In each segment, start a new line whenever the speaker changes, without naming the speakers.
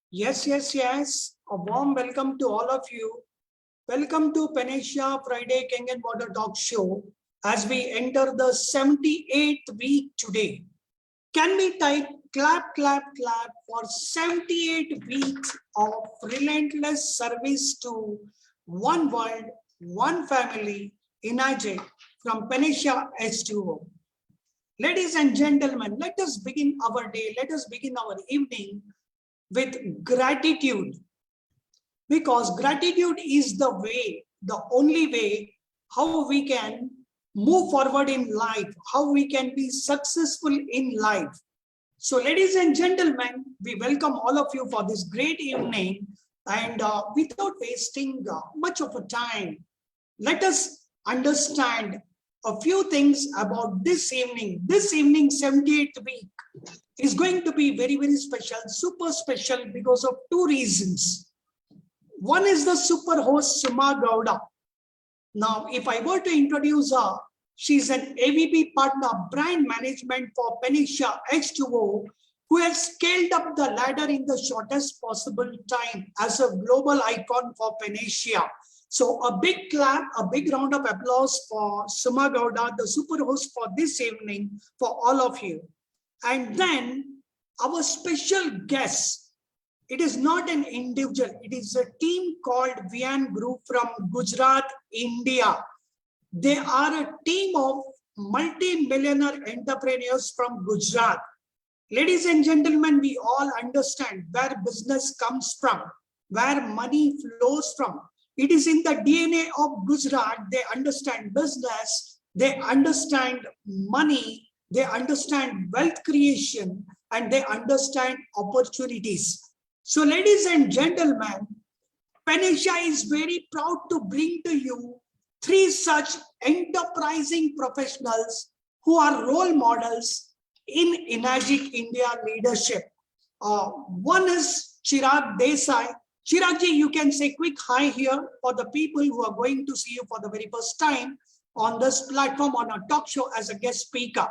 Yes. A warm welcome to all of you. Welcome to Panacea Friday King and Water Talk Show as we enter the 78th week today. Can we type clap for 78 weeks of relentless service to one world, one family, Enagic from Panacea H2O. Ladies and gentlemen, let us begin our day, let us begin our evening with gratitude, because gratitude is the only way how we can move forward in life, how we can be successful in life. So ladies and gentlemen, we welcome all of you for this great evening, and without wasting much of a time, let us understand a few things about this evening. This evening, 78th week, is going to be very, very special, super special because of two reasons. One is the super host Suma Gowda. Now, if I were to introduce her, she's an AVP partner, brand management for Panacea H2O, who has scaled up the ladder in the shortest possible time as a global icon for Panacea. So a big clap, a big round of applause for Suma Gowda, the super host for this evening, for all of you. And then our special guest, it is not an individual, it is a team called Vian Group from Gujarat, India. They are a team of multi-millionaire entrepreneurs from Gujarat. Ladies and gentlemen, we all understand where business comes from, where money flows from. It is in the DNA of Gujarat. They understand business, they understand money, they understand wealth creation, and they understand opportunities. So ladies and gentlemen, Panacea is very proud to bring to you three such enterprising professionals who are role models in Enagic India leadership. One is Chirag Desai. Chiragji, you can say quick hi here for the people who are going to see you for the very first time on this platform on a talk show as a guest speaker.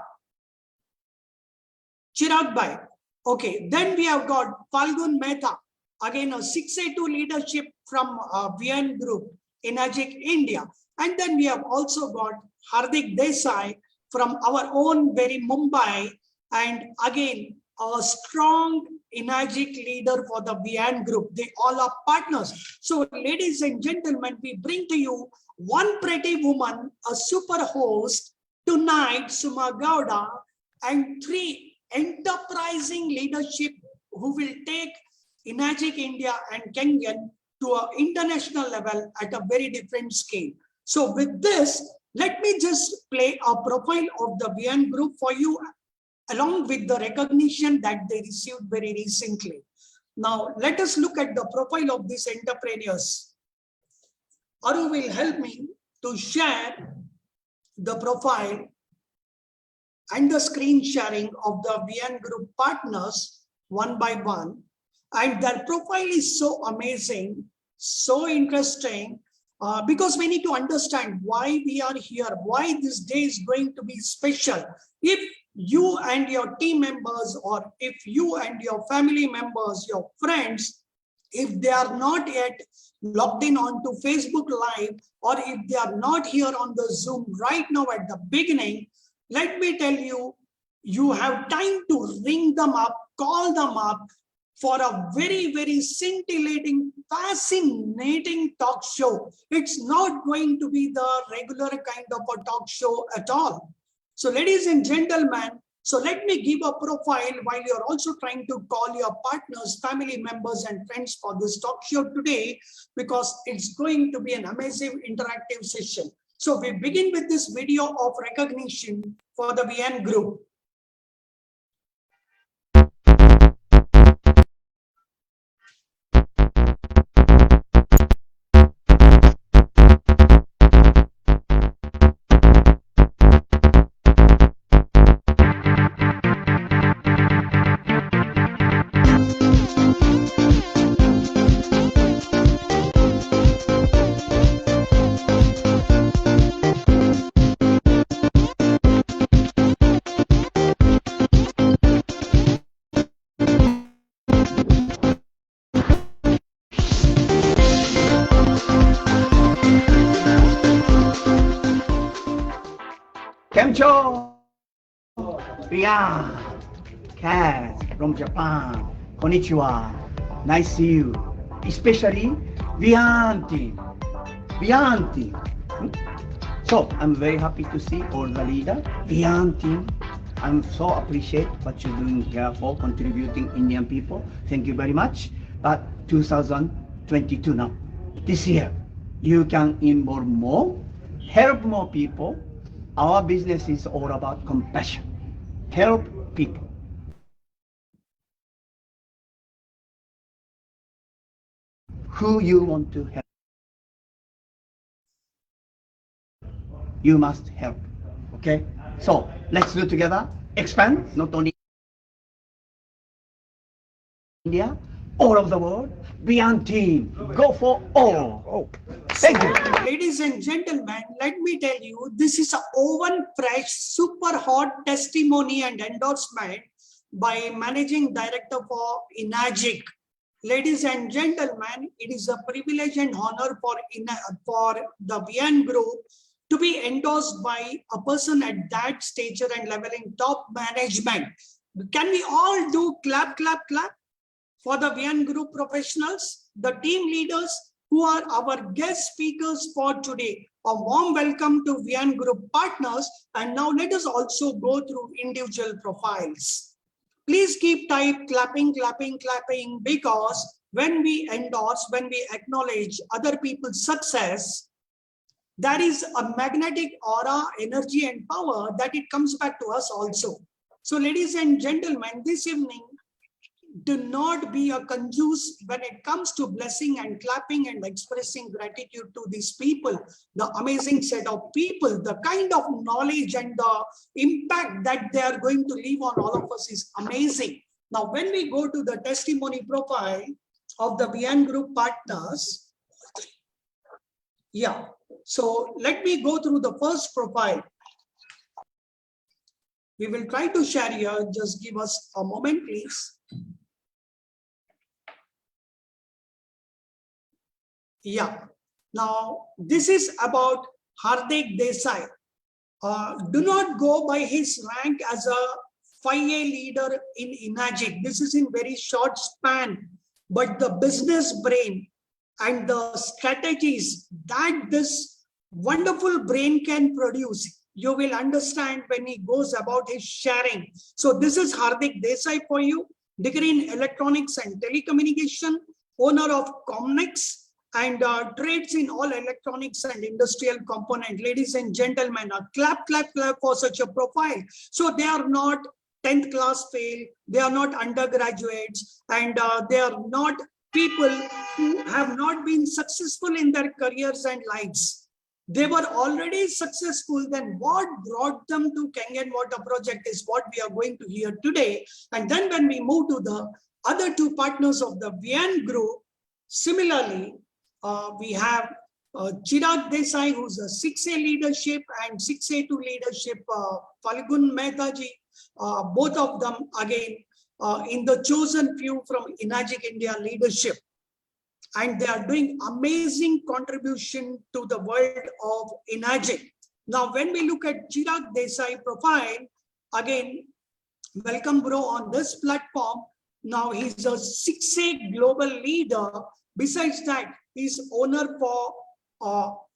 Chirag Bhai. Okay, then we have got Falgun Mehta, again a 6A2 leadership from VN Group, Enagic India. And then we have also got Hardik Desai from our own very Mumbai, and again a strong Enagic leader for the VN Group. They all are partners. So ladies and gentlemen, we bring to you one pretty woman, a super host tonight, Suma Gowda, and three enterprising leadership who will take Enagic India and Kenyan to an international level at a very different scale. So with this, let me just play a profile of the VN Group for you, along with the recognition that they received very recently. Now, let us look at the profile of these entrepreneurs. Aru will help me to share the profile and the screen sharing of the VN Group partners one by one. And their profile is so amazing, so interesting, because we need to understand why we are here, why this day is going to be special. If you and your team members, or if you and your family members, your friends, if they are not yet logged in onto Facebook Live, or if they are not here on the Zoom right now at the beginning, let me tell you, you have time to ring them up, call them up for a very, very scintillating, fascinating talk show. It's not going to be the regular kind of a talk show at all. So ladies and gentlemen, so let me give a profile while you're also trying to call your partners, family members, and friends for this talk show today, because it's going to be an amazing interactive session. So we begin with this video of recognition for the VN Group.
Konnichiwa. Yeah. Cat from Japan. Konnichiwa. Nice to see you. Especially Vianti. Vianti. So I'm very happy to see all the leader. Vianti. I'm so appreciate what you're doing here for contributing Indian people. Thank you very much. But 2022 now, this year, you can involve more, help more people. Our business is all about compassion. Help people. Who you want to help, you must help. Okay? So let's do together. Expand, not only India, all over the world. Beyond team. Go for all. Thank you.
Ladies and gentlemen, let me tell you, this is a oven fresh, super hot testimony and endorsement by Managing Director for Enagic. Ladies and gentlemen, it is a privilege and honor for the VN Group to be endorsed by a person at that stature and level in top management. Can we all do clap, clap, clap for the VN Group professionals, the team leaders who are our guest speakers for today? A warm welcome to VN Group partners. And now let us also go through individual profiles. Please keep type clapping, clapping, clapping, because when we endorse, when we acknowledge other people's success, that is a magnetic aura, energy, and power that it comes back to us also. So, ladies and gentlemen, this evening, do not be a conjuice when it comes to blessing and clapping and expressing gratitude to these people, the amazing set of people, the kind of knowledge and the impact that they are going to leave on all of us is amazing. Now, when we go to the testimony profile of the VN Group partners, yeah, so let me go through the first profile. We will try to share here. Just give us a moment, please. Yeah. Now, this is about Hardik Desai. Do not go by his rank as a 5A leader in Enagic. This is in very short span, but the business brain and the strategies that this wonderful brain can produce, you will understand when he goes about his sharing. So this is Hardik Desai for you, degree in electronics and telecommunication, owner of Comnex, and trades in all electronics and industrial component. Ladies and gentlemen, clap, clap, clap for such a profile. So they are not 10th class fail, they are not undergraduates, and they are not people who have not been successful in their careers and lives. They were already successful. Then what brought them to Kangen Water project is what we are going to hear today. And then when we move to the other two partners of the VN Group, similarly, we have Chirag Desai, who's a 6A leadership and 6A2 leadership, Falgun Mehtaji, both of them again in the chosen few from Enagic India leadership. And they are doing amazing contribution to the world of Enagic. Now, when we look at Chirag Desai profile, again, welcome bro on this platform. Now he's a 6A global leader. Besides that, he's owner for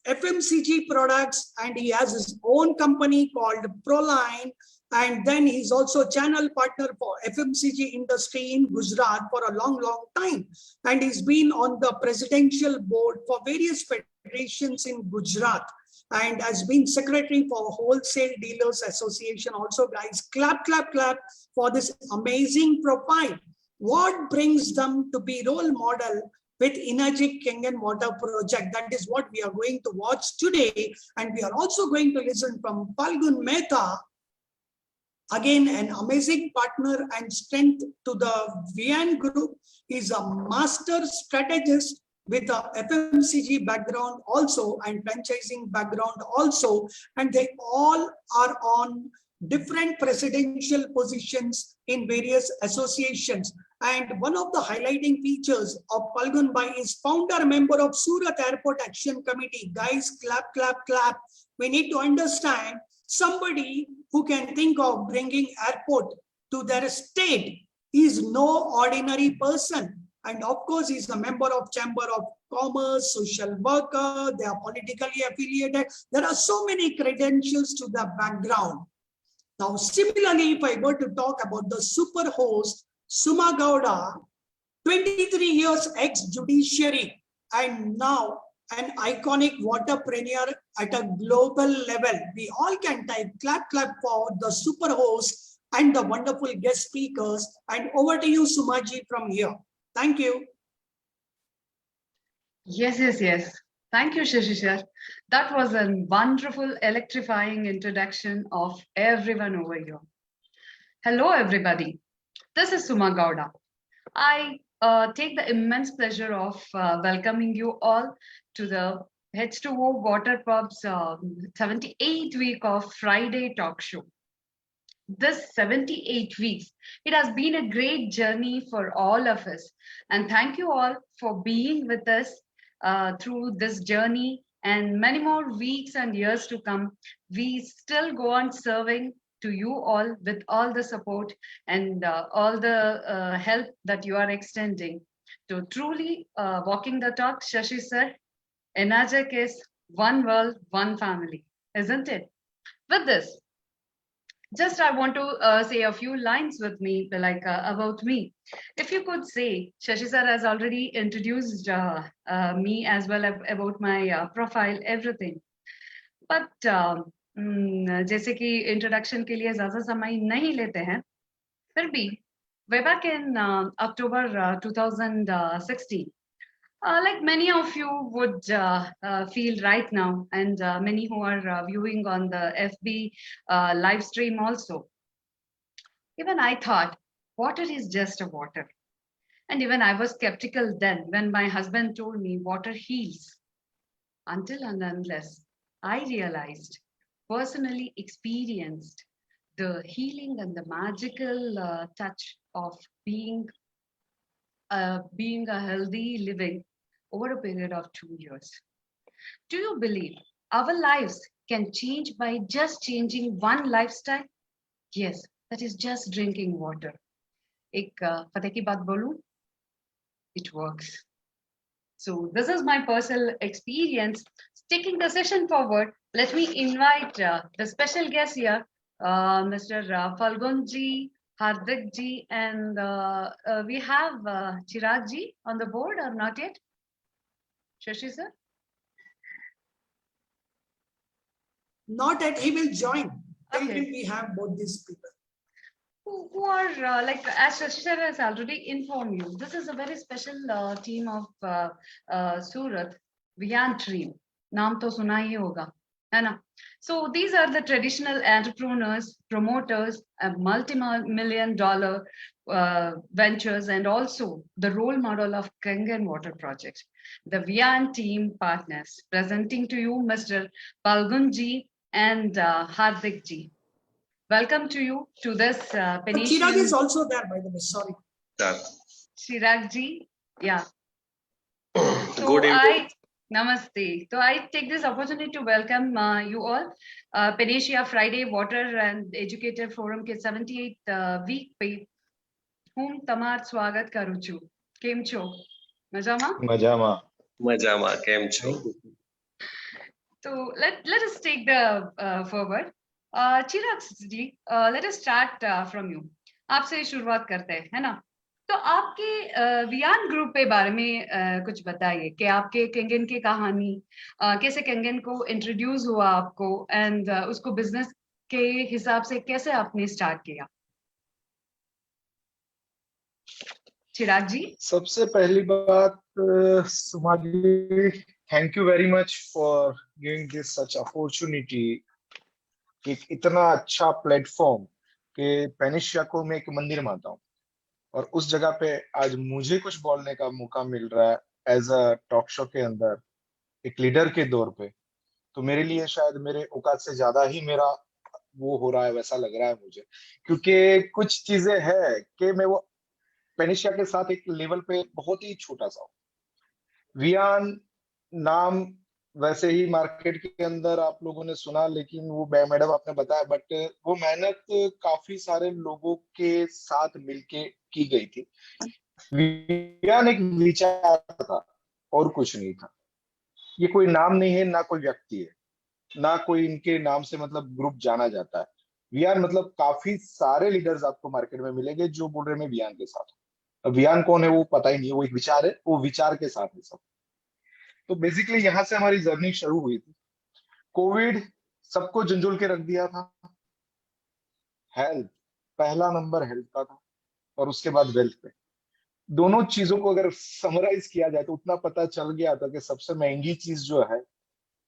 FMCG products, and he has his own company called Proline. And then he's also channel partner for FMCG industry in Gujarat for a long, long time. And he's been on the presidential board for various federations in Gujarat and has been secretary for Wholesale Dealers Association. Also, guys, clap, clap, clap for this amazing profile. What brings them to be role model with Enagic Kangen Water project? That is what we are going to watch today. And we are also going to listen from Falgun Mehta, again an amazing partner and strength to the VN Group. He's a master strategist with a FMCG background also and franchising background also. And they all are on different presidential positions in various associations. And one of the highlighting features of Falgun Bhai is founder member of Surat Airport Action Committee. Guys, clap, clap, clap. We need to understand Somebody who can think of bringing airport to their state is no ordinary person. And of course, he's a member of Chamber of Commerce, social worker, they are politically affiliated. There are so many credentials to the background. Now, similarly, if I were to talk about the super host, Suma Gowda, 23 years ex-judiciary, and now an iconic waterpreneur at a global level. We all can type clap, clap for the super host and the wonderful guest speakers. And over to you, Sumaji, from here. Thank you.
Yes. Thank you, Shashi sir. That was a wonderful, electrifying introduction of everyone over here. Hello, everybody. This is Suma Gowda. I take the immense pleasure of welcoming you all to the H2O Water Pub's 78th week of Friday talk show. This 78 weeks, it has been a great journey for all of us. And thank you all for being with us through this journey, and many more weeks and years to come. We still go on serving to you all with all the support and all the help that you are extending to truly walking the talk. Shashi sir, Enagic is one world, one family, isn't it? With this, just I want to say a few lines with me, like about me. If you could say, Shashi sir has already introduced me as well about my profile, everything. But जैसे कि introduction के लिए ज्यादा समय नहीं लेते हैं, फिर भी way back in October 2016, like many of you would feel right now, and many who are viewing on the FB live stream also, even I thought water is just a water. And even I was skeptical then when my husband told me water heals. Until and unless I realized, personally experienced the healing and the magical touch of being a healthy living over a period of 2 years. Do you believe our lives can change by just changing one lifestyle? Yes, that is just drinking water. एक फतेह की बात बोलूं, it works. So this is my personal experience. Taking the session forward, let me invite the special guest here, Mr. Falgunji, Hardikji, and we have Chiragji on the board, or not yet? Shashi sir?
Not that he will join.
Okay.
We have both these people.
Who are like, as Shashi sir has already informed you, this is a very special team of Surat, Vian team. Naam to suna hi hoga, hai na? So these are the traditional entrepreneurs, promoters, multi-million-dollar ventures, and also the role model of Kangen Water Project. The Vian team partners, presenting to you Mr. Falgunji and Hardikji. Welcome to you to this
Chirag is also there, by the way. Sorry.
Chiragji, yeah. So
Good evening.
Namaste. So I take this opportunity to welcome you all. Panacea Friday Water and Educator Forum के 78th week पे हूँ तमार स्वागत करूँ छू. केम छो? मजामा?
मजामा केम छो?
So let us take the forward. Chirag ji, let us start from you. आपसे शुरुआत करते हैं, है ना? तो आपके वियान ग्रुप पे बारे में कुछ बताइए कि आपके कंगन की कहानी, कैसे कंगन को इंट्रोड्यूस हुआ आपको, एंड उसको बिजनेस के हिसाब से कैसे आपने स्टार्ट किया? चिराग जी,
सबसे पहली बात, Suma ji, thank you very much for giving this such opportunity, एक इतना अच्छा प्लेटफॉर्म कि पेनिशिया को मैं एक मंदिर मानता हूँ और उस जगह पे आज मुझे कुछ बोलने का मौका मिल रहा है एज अ टॉक शो के अंदर एक लीडर के दौर पे, तो मेरे लिए शायद मेरे औकात से ज्यादा ही मेरा वो हो रहा है, वैसा लग रहा है मुझे, क्योंकि कुछ चीजें हैं कि मैं वो पेनिशिया के साथ एक लेवल पे बहुत ही छोटा सा हूँ। वियान नाम वैसे ही मार्केट के अंदर आप लोगों ने सुना, लेकिन वो मैडम आपने बताया, बट वो मेहनत काफी सारे लोगों के साथ मिलके की गई थी। विज्ञान एक विचार था और कुछ नहीं था। ये कोई नाम नहीं है, ना कोई व्यक्ति है, ना कोई इनके नाम से मतलब ग्रुप जाना जाता है। वियान मतलब काफी सारे लीडर्स आपको मार्केट में मिलेंगे जो बोल रहे हैं मैं वियान के साथ हूं। अब वियान कौन है वो पता ही नहीं है, वो एक विचार है, वो विचार के साथ है सब। तो बेसिकली यहाँ से हमारी जर्नी शुरू हुई थी। कोविड सबको झंझोल के रख दिया था। हेल्थ, पहला नंबर हेल्थ का था, और उसके बाद वेल्थ पे। दोनों चीजों को अगर समराइज किया जाए तो उतना पता चल गया था कि सबसे महंगी चीज जो है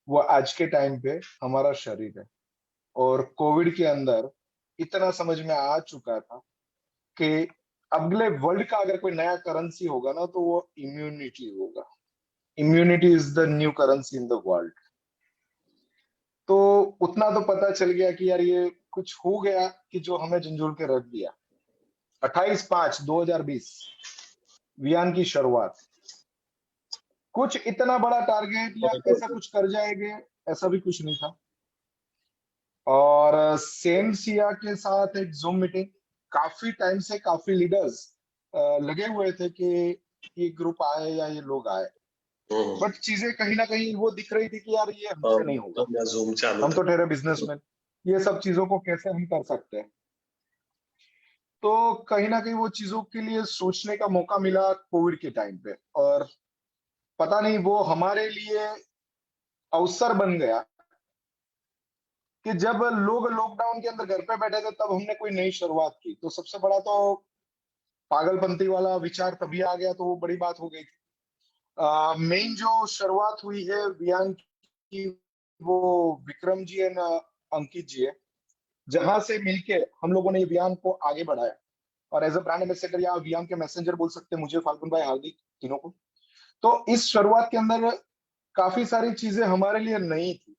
वो आज के टाइम पे हमारा शरीर है। और कोविड के अंदर इतना समझ में आ चुका था कि अगले वर्ल्ड का अगर कोई नया करेंसी होगा ना तो वो इम्यूनिटी होगा। Immunity is the new currency in the world. तो उतना तो पता चल गया कि यार ये कुछ हो गया कि जो हमें झंझोड़ के रख दिया। 28/5/2020 वियान की शुरुआत। कुछ इतना बड़ा टारगेट या ऐसा कुछ कर जाएंगे, ऐसा भी कुछ नहीं था। और सेम सिया के साथ एक जूम मीटिंग, काफी टाइम से काफी लीडर्स लगे हुए थे कि ये ग्रुप आए या ये लोग आए, बट चीजें कहीं ना कहीं वो दिख रही थी कि यार ये हमसे नहीं होगा।
जूम चालू
हम
था।
तो ठहरे बिजनेसमैन, ये सब चीजों को कैसे हम कर सकते हैं। तो कहीं ना कहीं वो चीजों के लिए सोचने का मौका मिला कोविड के टाइम पे। और पता नहीं वो हमारे लिए अवसर बन गया कि जब लोग लॉकडाउन के अंदर घर पे बैठे थे तब हमने कोई नई शुरुआत की। तो सबसे बड़ा तो पागलपंती वाला विचार तभी आ गया, तो वो बड़ी बात हो गई थी। मेन जो शुरुआत हुई है वियान की, वो विक्रम जी एंड अंकित जी है, जहां से मिलके हम लोगों ने ये वियान को आगे बढ़ाया। और एज अ ब्रांड एम्बेसडर या वियान के मैसेंजर बोल सकते हैं मुझे, फाल्गुन भाई, हार्दिक, तीनों को। तो इस शुरुआत के अंदर काफी सारी चीजें हमारे लिए नई थी,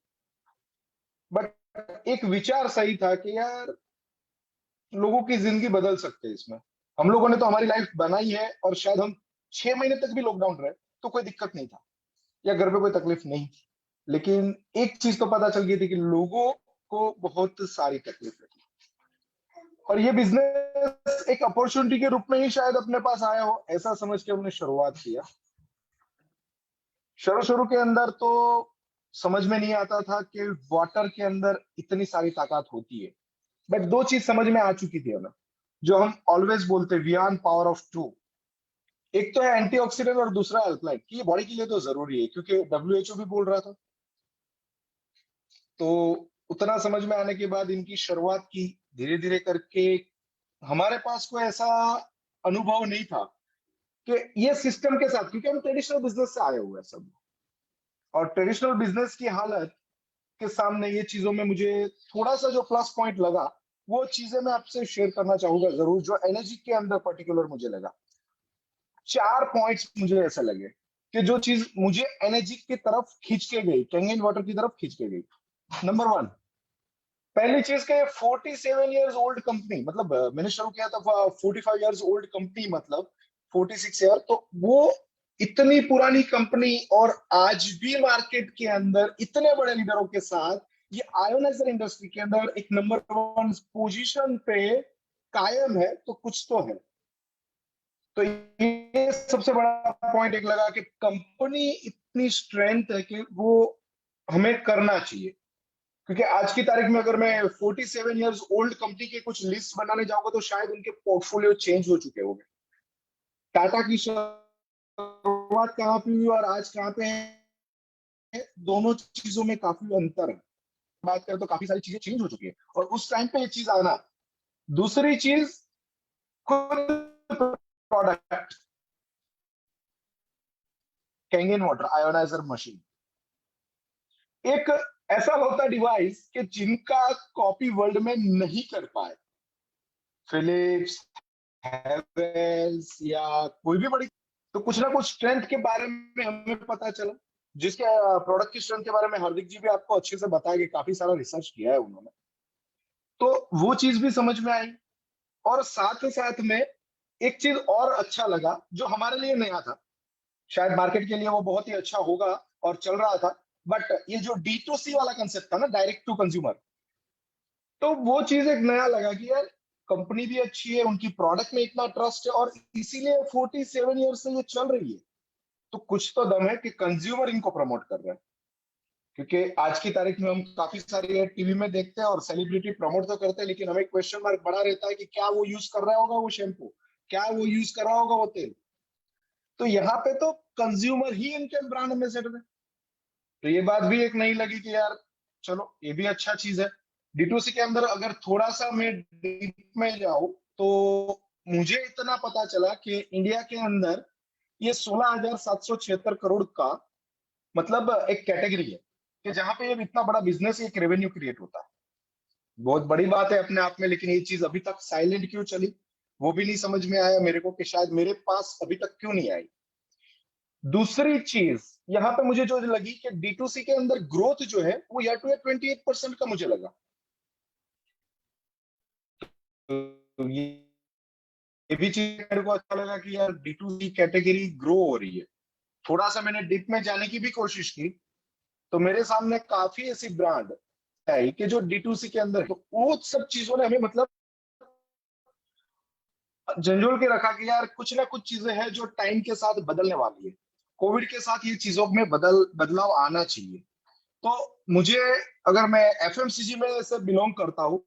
बट एक विचार सही था कि यार लोगों की जिंदगी बदल सकते हैं इसमें। हम लोगों ने तो हमारी लाइफ बनाई है, और शायद हम 6 महीने तक भी लॉकडाउन रहे तो कोई दिक्कत नहीं था, या घर पे कोई तकलीफ नहीं थी। लेकिन एक चीज तो पता चल गई थी कि लोगों को बहुत सारी तकलीफ है। और ये बिजनेस एक अपॉर्चुनिटी के रूप में ही शायद अपने पास आया हो, ऐसा समझ के हमने शुरुआत किया। शुरू शुरू के अंदर तो समझ में नहीं आता था कि वाटर के अंदर इतनी सारी ताकत होती है। बट दो चीज समझ में आ चुकी थी हमें, जो हम ऑलवेज बोलते, वियान पावर ऑफ टू। एक तो है एंटीऑक्सीडेंट और दूसरा अल्कलाइन, कि ये बॉडी के लिए तो जरूरी है, क्योंकि डब्ल्यूएचओ भी बोल रहा था। तो उतना समझ में आने के बाद इनकी शुरुआत की धीरे धीरे करके। हमारे पास कोई ऐसा अनुभव नहीं था कि ये सिस्टम के साथ, क्योंकि हम ट्रेडिशनल बिजनेस से आए हुए हैं सब। और ट्रेडिशनल बिजनेस की हालत के सामने ये चीजों में मुझे थोड़ा सा जो प्लस पॉइंट लगा, वो चीजें मैं आपसे शेयर करना चाहूंगा जरूर, जो एनर्जी के अंदर पर्टिकुलर मुझे लगा। 4 पॉइंट्स मुझे ऐसा लगे कि जो चीज मुझे एनर्जी की तरफ खींच के गई, कैंगन वाटर की तरफ खींच के गई। नंबर 1, पहली चीज के 47 years ओल्ड कंपनी, मतलब मैंने शुरू किया था 45 years ओल्ड कंपनी, मतलब 46 year। तो वो इतनी पुरानी कंपनी, और आज भी मार्केट के अंदर इतने बड़े लीडरों के साथ ये आयोनाइजर इंडस्ट्री के अंदर एक नंबर 1 पोजीशन पे कायम है, तो कुछ तो है। तो ये सबसे बड़ा पॉइंट एक लगा कि कंपनी इतनी स्ट्रेंथ है कि वो हमें करना चाहिए। क्योंकि आज की तारीख में अगर मैं 47 years ओल्ड कंपनी के कुछ लिस्ट बनाने जाऊंगा तो शायद उनके पोर्टफोलियो चेंज हो चुके होंगे। टाटा की शुरुआत कहाँ पे हुई और आज कहाँ पे है, दोनों चीजों में काफी अंतर है। बात करें तो काफी सारी चीजें चेंज हो चुकी है, और उस टाइम पे ये चीज आना। दूसरी चीज, खुद product, Kangen water ioniser machine, एक ऐसा होता डिवाइस कि जिनका कॉपी वर्ल्ड में नहीं कर पाए। फिलिप्स, हैवेल्स या कोई भी बड़ी, तो कुछ ना कुछ स्ट्रेंथ के बारे में हमें पता चला, जिसके प्रोडक्ट की स्ट्रेंथ के बारे में हार्दिक जी भी आपको अच्छे से बताएंगे, काफी सारा रिसर्च किया है उन्होंने। तो वो चीज भी समझ में आई। और साथ साथ में एक चीज और अच्छा लगा जो हमारे लिए नया था, शायद मार्केट के लिए वो बहुत ही अच्छा होगा और चल रहा था, बट ये जो D2C वाला कंसेप्ट था ना, डायरेक्ट टू कंज्यूमर, तो वो चीज एक नया लगा कि यार कंपनी भी अच्छी है, उनकी प्रोडक्ट में इतना ट्रस्ट है और इसीलिए 47 ईयर से ये चल रही है। तो कुछ तो दम है कि कंज्यूमर इनको प्रमोट कर रहा है। क्योंकि आज की तारीख में हम काफी सारे टीवी में देखते हैं और सेलिब्रिटी प्रमोट तो करते हैं, लेकिन हमें क्वेश्चन मार्क बड़ा रहता है कि क्या वो यूज कर रहा होगा वो शैम्पू, क्या वो यूज कर रहा होगा वो तेल। तो यहाँ पे तो कंज्यूमर ही इनके ब्रांड एम्बेसडर है। तो ये बात भी एक नहीं लगी कि यार चलो ये भी अच्छा चीज है। D2C के अंदर अगर थोड़ा सा मैं डीप में जाऊं तो मुझे इतना पता चला कि इंडिया के अंदर ये 16,776 करोड़ का मतलब एक कैटेगरी है कि जहां पे ये इतना बड़ा बिजनेस, एक रेवेन्यू क्रिएट होता है। बहुत बड़ी बात है अपने आप में, लेकिन ये चीज अभी तक साइलेंट क्यों चली वो भी नहीं समझ में आया मेरे को, कि शायद मेरे पास अभी तक क्यों नहीं आई। दूसरी चीज यहाँ पे मुझे जो लगी कि D2C के अंदर ग्रोथ जो है वो ईयर टू ईयर 28% का मुझे लगा। तो ये भी चीज मेरे को अच्छा लगा कि यार D2C कैटेगरी ग्रो हो रही है। थोड़ा सा मैंने डीप में जाने की भी कोशिश की तो मेरे सामने काफी ऐसी ब्रांड आई कि जो D2C के अंदर है। तो वो सब चीजों ने हमें मतलब झंझोड़ के रखा कि यार कुछ ना कुछ चीजें हैं जो टाइम के साथ बदलने वाली है। कोविड के साथ ये चीजों में बदलाव आना चाहिए। तो मुझे, अगर मैं FMCG में से बिलोंग करता हूँ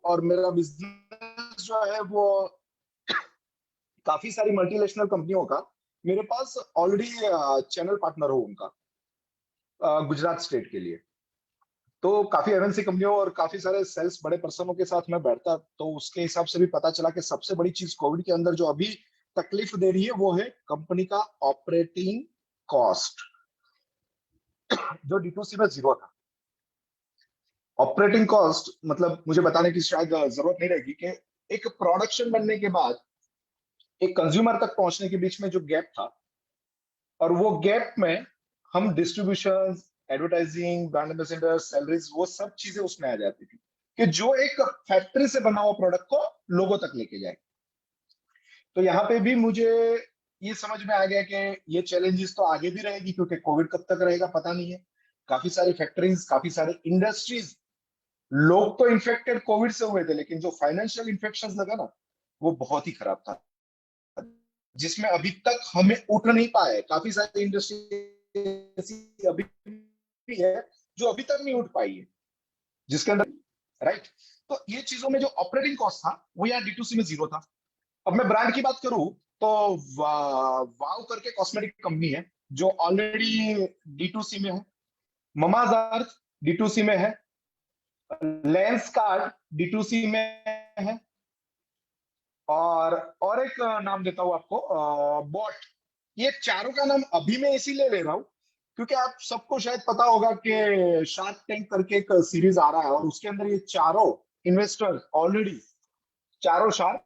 और मेरा बिजनेस जो है वो काफी सारी मल्टीनेशनल कंपनियों का, मेरे पास ऑलरेडी चैनल पार्टनर हो उनका गुजरात स्टेट के लिए। तो काफी MNC कंपनियों और काफी सारे सेल्स बड़े पर्सनों के साथ मैं बैठता, तो उसके हिसाब से भी पता चला कि सबसे बड़ी चीज कोविड के अंदर जो अभी तकलीफ दे रही है वो है कंपनी का ऑपरेटिंग कॉस्ट, जो D2C में जीरो था। ऑपरेटिंग कॉस्ट मतलब मुझे बताने की शायद जरूरत नहीं रहेगी कि एक प्रोडक्शन बनने के बाद एक कंज्यूमर तक पहुंचने के बीच में जो गैप था, और वो गैप में हम distribution, advertising, brand ambassador, salaries, वो सब चीजें उसमें आ जाती थी कि जो एक फैक्ट्री से बना हुआ प्रोडक्ट को लोगों तक लेके जाए। तो यहाँ पे भी मुझे ये समझ में आ गया कि ये चैलेंजेस तो आगे भी रहेगी, क्योंकि कोविड कब तक रहेगा पता नहीं है। काफी सारी फैक्ट्रीज, काफी सारे इंडस्ट्रीज, लोग तो इन्फेक्टेड कोविड से हुए थे, लेकिन जो फाइनेंशियल इन्फेक्शन लगा ना वो बहुत ही खराब था, जिसमें अभी तक हमें उठ नहीं पाए। काफी सारी इंडस्ट्री ऐसी अभी भी है जो अभी तक नहीं उठ पाई है, जिसके अंदर, राइट। तो ये चीजों में जो ऑपरेटिंग कॉस्ट था वो यार D2C में जीरो था। अब मैं ब्रांड की बात करूं तो वाव करके कॉस्मेटिक कंपनी है जो ऑलरेडी D2C में है। ममाज अर्थ D2C में है। लेंस कार्ड D2C में है। और एक नाम देता हूं आपको, बॉट। ये चारों का नाम अभी मैं इसीलिए ले रहा हूं क्योंकि आप सबको शायद पता होगा कि शार्क टैंक करके एक सीरीज आ रहा है और उसके अंदर ये चारों इन्वेस्टर्स ऑलरेडी, चारों शार्क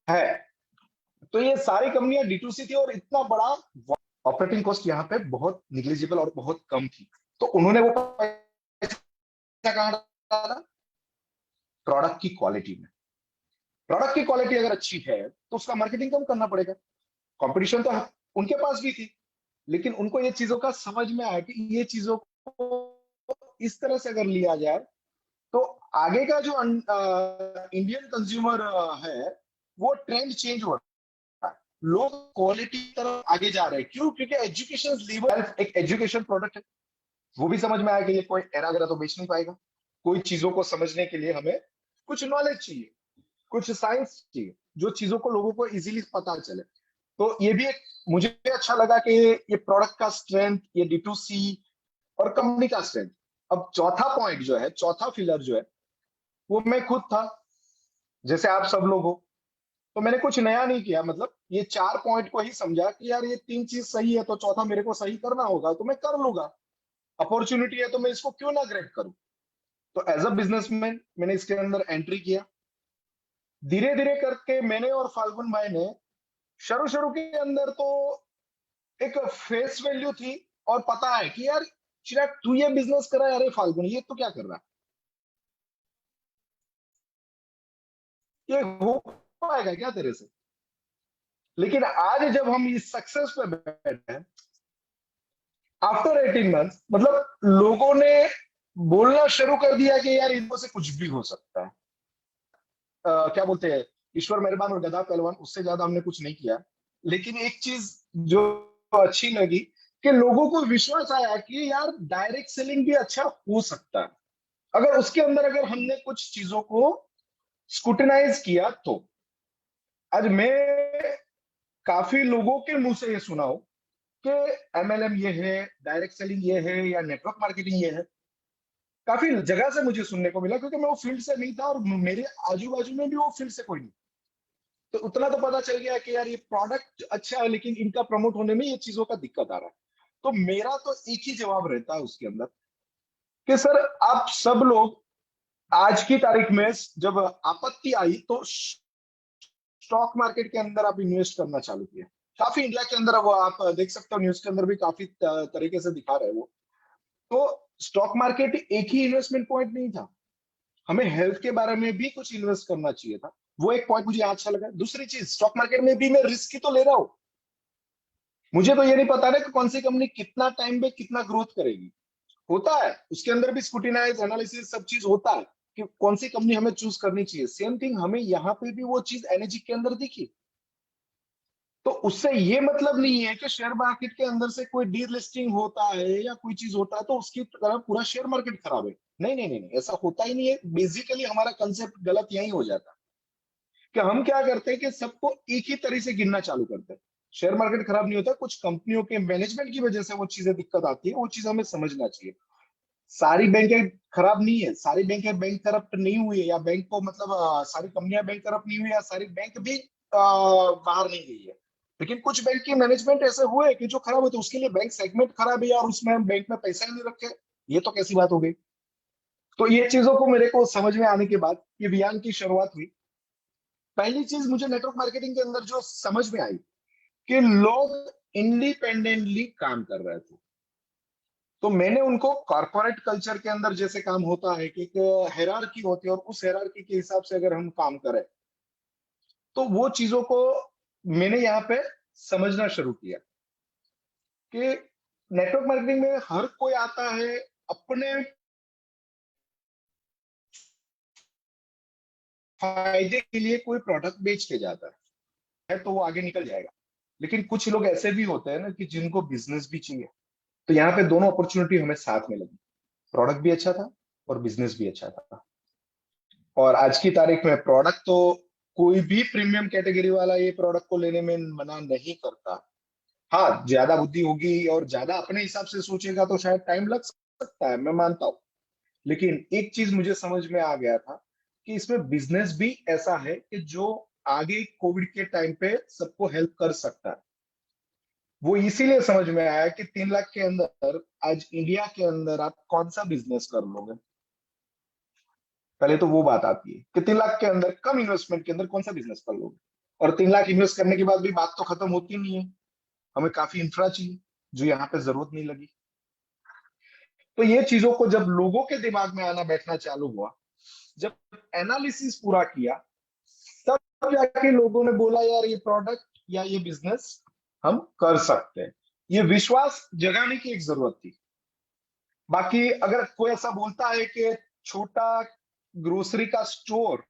है। तो ये सारी कंपनियां D2C थी और इतना बड़ा ऑपरेटिंग कॉस्ट यहाँ पे बहुत निग्लिजिबल और बहुत कम थी। तो उन्होंने वो पैसा कहाँ डाला? प्रोडक्ट की क्वालिटी में। प्रोडक्ट की क्वालिटी अगर अच्छी है तो उसका मार्केटिंग कम करना पड़ेगा। कंपटीशन तो उनके पास भी थी, लेकिन उनको ये चीजों का समझ में आया कि ये चीजों को इस तरह से अगर लिया जाए तो आगे का जो इंडियन कंज्यूमर है वो ट्रेंड चेंज हो रहा है। लोग क्वालिटी की तरफ आगे जा रहे हैं। क्यों? क्योंकि एजुकेशन लीवर एक एजुकेशन प्रोडक्ट है। वो भी समझ में आया कि ये कोई एरा गरा तो बेच नहीं पाएगा। कोई चीजों को समझने के लिए हमें कुछ नॉलेज चाहिए, कुछ साइंस चाहिए, जो चीजों को लोगों को इजीली पता चले। तो ये भी एक मुझे अच्छा लगा कि ये प्रोडक्ट का स्ट्रेंथ, ये D2C और कंपनी का स्ट्रेंथ। अब चौथा पॉइंट जो है, चौथा फिलर जो है, वो मैं खुद था, जैसे आप सब लोग हो। तो मैंने कुछ नया नहीं किया, मतलब ये चार पॉइंट को ही समझा कि यार ये तीन चीज सही है तो चौथा मेरे को सही करना होगा, तो मैं कर लूंगा। अपॉर्चुनिटी है तो मैं इसको क्यों ना ग्रैब करूं। तो एज अ बिजनेसमैन मैंने इसके अंदर एंट्री किया। धीरे धीरे करके मैंने और फाल्गुन भाई ने शुरू शुरू के अंदर तो एक फेस वैल्यू थी और पता है कि यार चिराग तू ये बिजनेस कर रहा है, अरे फाल्गुन ये तो क्या कर रहा है, ये हो पाएगा क्या तेरे से। लेकिन आज जब हम इस सक्सेस पे बैठे हैं आफ्टर 18 मंथ, मतलब लोगों ने बोलना शुरू कर दिया कि यार इनको से कुछ भी हो सकता है। क्या बोलते हैं, ईश्वर मेहरबान और गधा पहलवान, उससे ज्यादा हमने कुछ नहीं किया। लेकिन एक चीज जो अच्छी लगी कि लोगों को विश्वास आया कि यार डायरेक्ट सेलिंग भी अच्छा हो सकता है, अगर उसके अंदर अगर हमने कुछ चीजों को स्क्रूटिनाइज किया तो। आज मैं काफी लोगों के मुंह से ये सुना हो कि एमएलएम ये है, डायरेक्ट सेलिंग ये है, या नेटवर्क मार्केटिंग ये है। काफी जगह से मुझे सुनने को मिला, क्योंकि मैं वो फील्ड से नहीं था और मेरे आजू बाजू में भी वो फील्ड से कोई नहीं। तो उतना तो पता चल गया कि यार ये प्रोडक्ट अच्छा है, लेकिन इनका प्रमोट होने में ये चीजों का दिक्कत आ रहा है। तो मेरा तो एक ही जवाब रहता है उसके अंदर कि सर आप सब लोग आज की तारीख में जब आपत्ति आई तो स्टॉक मार्केट के अंदर आप इन्वेस्ट करना चालू किया। काफी इंडिया के अंदर वो आप देख सकते हो, न्यूज के अंदर भी काफी तरीके से दिखा रहे हैं वो। तो स्टॉक मार्केट एक ही इन्वेस्टमेंट पॉइंट नहीं था, हमें हेल्थ के बारे में भी कुछ इन्वेस्ट करना चाहिए था। वो एक पॉइंट मुझे अच्छा लगा। दूसरी चीज, स्टॉक मार्केट में भी मैं रिस्क ही तो ले रहा हूं। मुझे तो ये नहीं पता ना कि कौन सी कंपनी कितना टाइम में कितना ग्रोथ करेगी। होता है उसके अंदर भी स्क्रूटिनाइज एनालिसिस सब चीज होता है कि कौन सी कंपनी हमें चूज करनी चाहिए। सेम थिंग हमें यहाँ पे भी वो चीज एनर्जी के अंदर दिखी। तो उससे ये मतलब नहीं है कि शेयर मार्केट के अंदर से कोई डीलिस्टिंग होता है या कोई चीज होता है तो उसकी तरह पूरा शेयर मार्केट खराब है। नहीं नहीं नहीं नहीं, ऐसा होता ही नहीं है। बेसिकली हमारा कंसेप्ट गलत यही हो जाता है कि हम क्या करते हैं कि सबको एक ही तरह से गिनना चालू करते हैं। शेयर मार्केट खराब नहीं होता, कुछ कंपनियों के मैनेजमेंट की वजह से वो चीजें दिक्कत आती है, वो चीज हमें समझना चाहिए। सारी बैंकें खराब नहीं है, सारी बैंकें बैंक करप्ट नहीं हुई है, या बैंक को मतलब सारी कंपनियां बैंक करप्ट नहीं हुई, या सारी बैंक भी बाहर नहीं गई है। लेकिन कुछ बैंक की मैनेजमेंट ऐसे हुए कि जो खराब होते, उसके लिए बैंक सेगमेंट खराब है और उसमें हम बैंक में पैसा ही नहीं रखे। ये तो कैसी बात हो गई। तो ये चीजों को मेरे को समझ में आने के बाद ये बयान की शुरुआत हुई। पहली चीज मुझे नेटवर्क मार्केटिंग के अंदर जो समझ में आई कि लोग इंडिपेंडेंटली काम कर रहे थे। तो मैंने उनको कॉर्पोरेट कल्चर के अंदर जैसे काम होता है कि एक हायरार्की होती है, और उस हायरार्की के हिसाब से अगर हम काम करें तो वो चीजों को मैंने यहाँ पे समझना शुरू किया कि नेटवर्क मार्केटिंग में हर कोई आता है अपने फायदे के लिए, कोई प्रोडक्ट बेच के जाता है तो वो आगे निकल जाएगा। लेकिन कुछ लोग ऐसे भी होते हैं ना कि जिनको बिजनेस भी चाहिए। तो यहाँ पे दोनों अपॉर्चुनिटी हमें साथ में लगी, प्रोडक्ट भी अच्छा था और बिजनेस भी अच्छा था। और आज की तारीख में प्रोडक्ट तो कोई भी प्रीमियम कैटेगरी वाला ये प्रोडक्ट को लेने में मना नहीं करता। हाँ, ज्यादा बुद्धि होगी और ज्यादा अपने हिसाब से सोचेगा तो शायद टाइम लग सकता है, मैं मानता हूँ। लेकिन एक चीज मुझे समझ में आ गया था कि इसमें बिजनेस भी ऐसा है कि जो आगे कोविड के टाइम पे सबको हेल्प कर सकता है। वो इसीलिए समझ में आया कि 3 लाख के अंदर आज इंडिया के अंदर आप कौन सा बिजनेस कर लोगे। पहले तो वो बात आती है कि 3 लाख के अंदर कम इन्वेस्टमेंट के अंदर कौन सा बिजनेस कर लोगे। और 3 लाख इन्वेस्ट करने के बाद भी बात तो खत्म होती नहीं है, हमें काफी इंफ्रा चाहिए जो यहाँ पे जरूरत नहीं लगी। तो ये चीजों को जब लोगों के दिमाग में आना बैठना चालू हुआ, जब एनालिसिस पूरा किया, तब जाके लोगों ने बोला यार ये प्रोडक्ट या ये बिजनेस हम कर सकते हैं। ये विश्वास जगाने की एक जरूरत थी। बाकी अगर कोई ऐसा बोलता है कि छोटा ग्रोसरी का स्टोर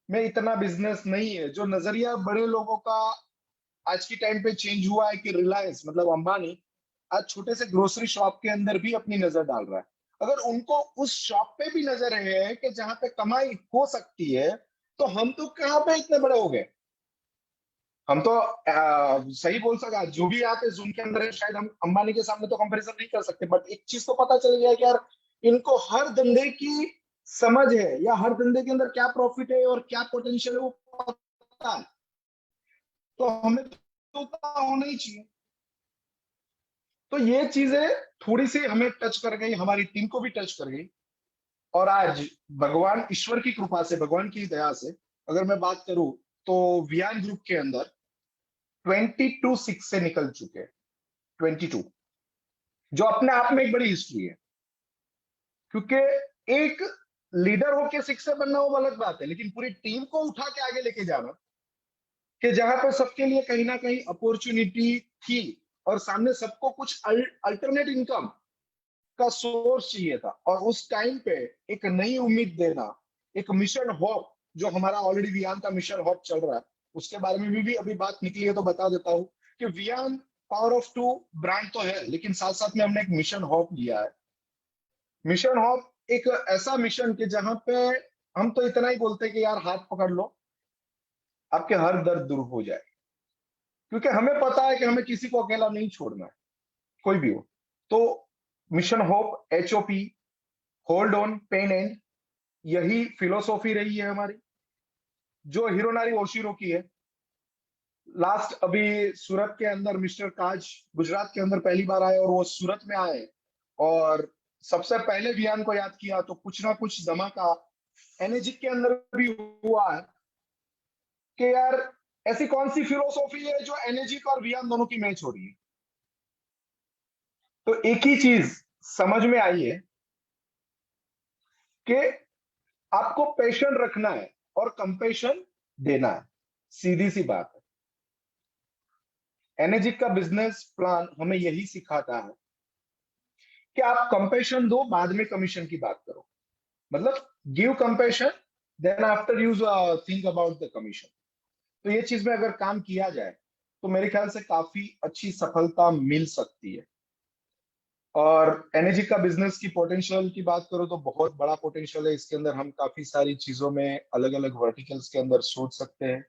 में इतना बिजनेस नहीं है, जो नजरिया बड़े लोगों का आज की टाइम पे चेंज हुआ है कि रिलायंस मतलब अंबानी आज छोटे से ग्रोसरी शॉप के अंदर भी अपनी नजर डाल रहा है। अगर उनको उस शॉप पे भी नजर है कि जहां पे कमाई हो सकती है, तो हम तो कहाँ पे इतने बड़े हो गए। हम तो सही बोल सका, जो भी यहाँ पे जूम के अंदर है शायद हम अंबानी के सामने तो कंपैरिजन नहीं कर सकते, बट एक चीज तो पता चल गया कि यार इनको हर धंधे की समझ है, या हर धंधे के अंदर क्या प्रॉफिट है और क्या पोटेंशियल है वो पता है। तो हमें तो पता होना ही चाहिए। तो ये चीजें थोड़ी सी हमें टच कर गई, हमारी टीम को भी टच कर गई। और आज भगवान ईश्वर की कृपा से, भगवान की दया से अगर मैं बात करूं तो वियान ग्रुप के अंदर 22-6 से निकल चुके हैं। 22, जो अपने आप में एक बड़ी हिस्ट्री है। क्योंकि एक लीडर होके 6 से बनना वो अलग बात है, लेकिन पूरी टीम को उठा के आगे लेके जाना कि जहां पे सबके लिए कहीं ना कहीं अपॉर्चुनिटी थी और सामने सबको कुछ अल्टरनेट इनकम का सोर्स चाहिए था, और उस टाइम पे एक नई उम्मीद देना, एक मिशन होप, जो हमारा ऑलरेडी वियान का मिशन होप चल रहा है, उसके बारे में भी अभी बात निकली है तो बता देता हूँ कि Viaan power of two brand तो है, लेकिन साथ साथ में हमने एक मिशन होप लिया है। मिशन होप एक ऐसा मिशन कि जहां पे हम तो इतना ही बोलते हैं कि यार हाथ पकड़ लो, आपके हर दर्द दूर हो जाए, क्योंकि हमें पता है कि हमें किसी को अकेला नहीं छोड़ना है, कोई भी हो। तो mission hope, HOP, hold on pain end, यही फिलोसॉफी रही है हमारी, जो हिरोनारी ओशिरो की है। लास्ट अभी सूरत के अंदर मिस्टर काज गुजरात के अंदर पहली बार आए और वो सूरत में आए और सबसे पहले वियान को याद किया, तो कुछ ना कुछ धमाका एनर्जिक के अंदर भी हुआ है कि यार ऐसी कौन सी फिलोसॉफी है जो एनर्जिक और वियान दोनों की मैच हो रही है। तो एक ही चीज समझ में आई है कि आपको पैशन रखना है और कंपेशन देना है, सीधी सी बात है। एनर्जिक का बिजनेस प्लान हमें यही सिखाता है कि आप कंपेशन दो, बाद में कमीशन की बात करो, मतलब give compassion, then after use think about the commission. तो ये चीज में अगर काम किया जाए तो मेरे ख्याल से काफी अच्छी सफलता मिल सकती है। और एनर्जी का बिजनेस की पोटेंशियल की बात करो तो बहुत बड़ा पोटेंशियल है इसके अंदर। हम काफी सारी चीजों में अलग अलग वर्टिकल्स के अंदर सोच सकते हैं,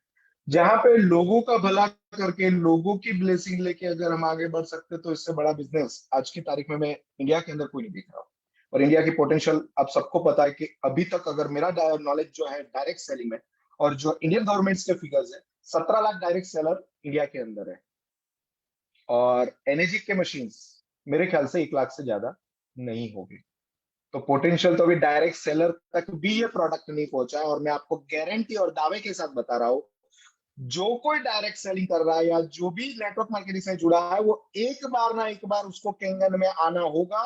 जहां पे लोगों का भला करके, लोगों की ब्लेसिंग लेके अगर हम आगे बढ़ सकते हैं तो इससे बड़ा बिजनेस आज की तारीख में मैं इंडिया के अंदर कोई नहीं दिख रहा। और इंडिया की पोटेंशियल आप सबको पता है कि अभी तक अगर मेरा नॉलेज जो है डायरेक्ट सेलिंग में, और जो इंडियन गवर्नमेंट के फिगर्स है, 17 लाख डायरेक्ट सेलर इंडिया के अंदर है, और एनर्जी के मशीन्स मेरे ख्याल से 1 लाख से ज्यादा नहीं होगी। तो पोटेंशियल तो अभी डायरेक्ट सेलर तक भी ये प्रोडक्ट नहीं पहुंचा है, और मैं आपको गारंटी और दावे के साथ बता रहा हूं, जो कोई डायरेक्ट सेलिंग कर रहा है या जो भी नेटवर्क मार्केटिंग से जुड़ा है, वो एक बार ना एक बार उसको केंगन में आना होगा,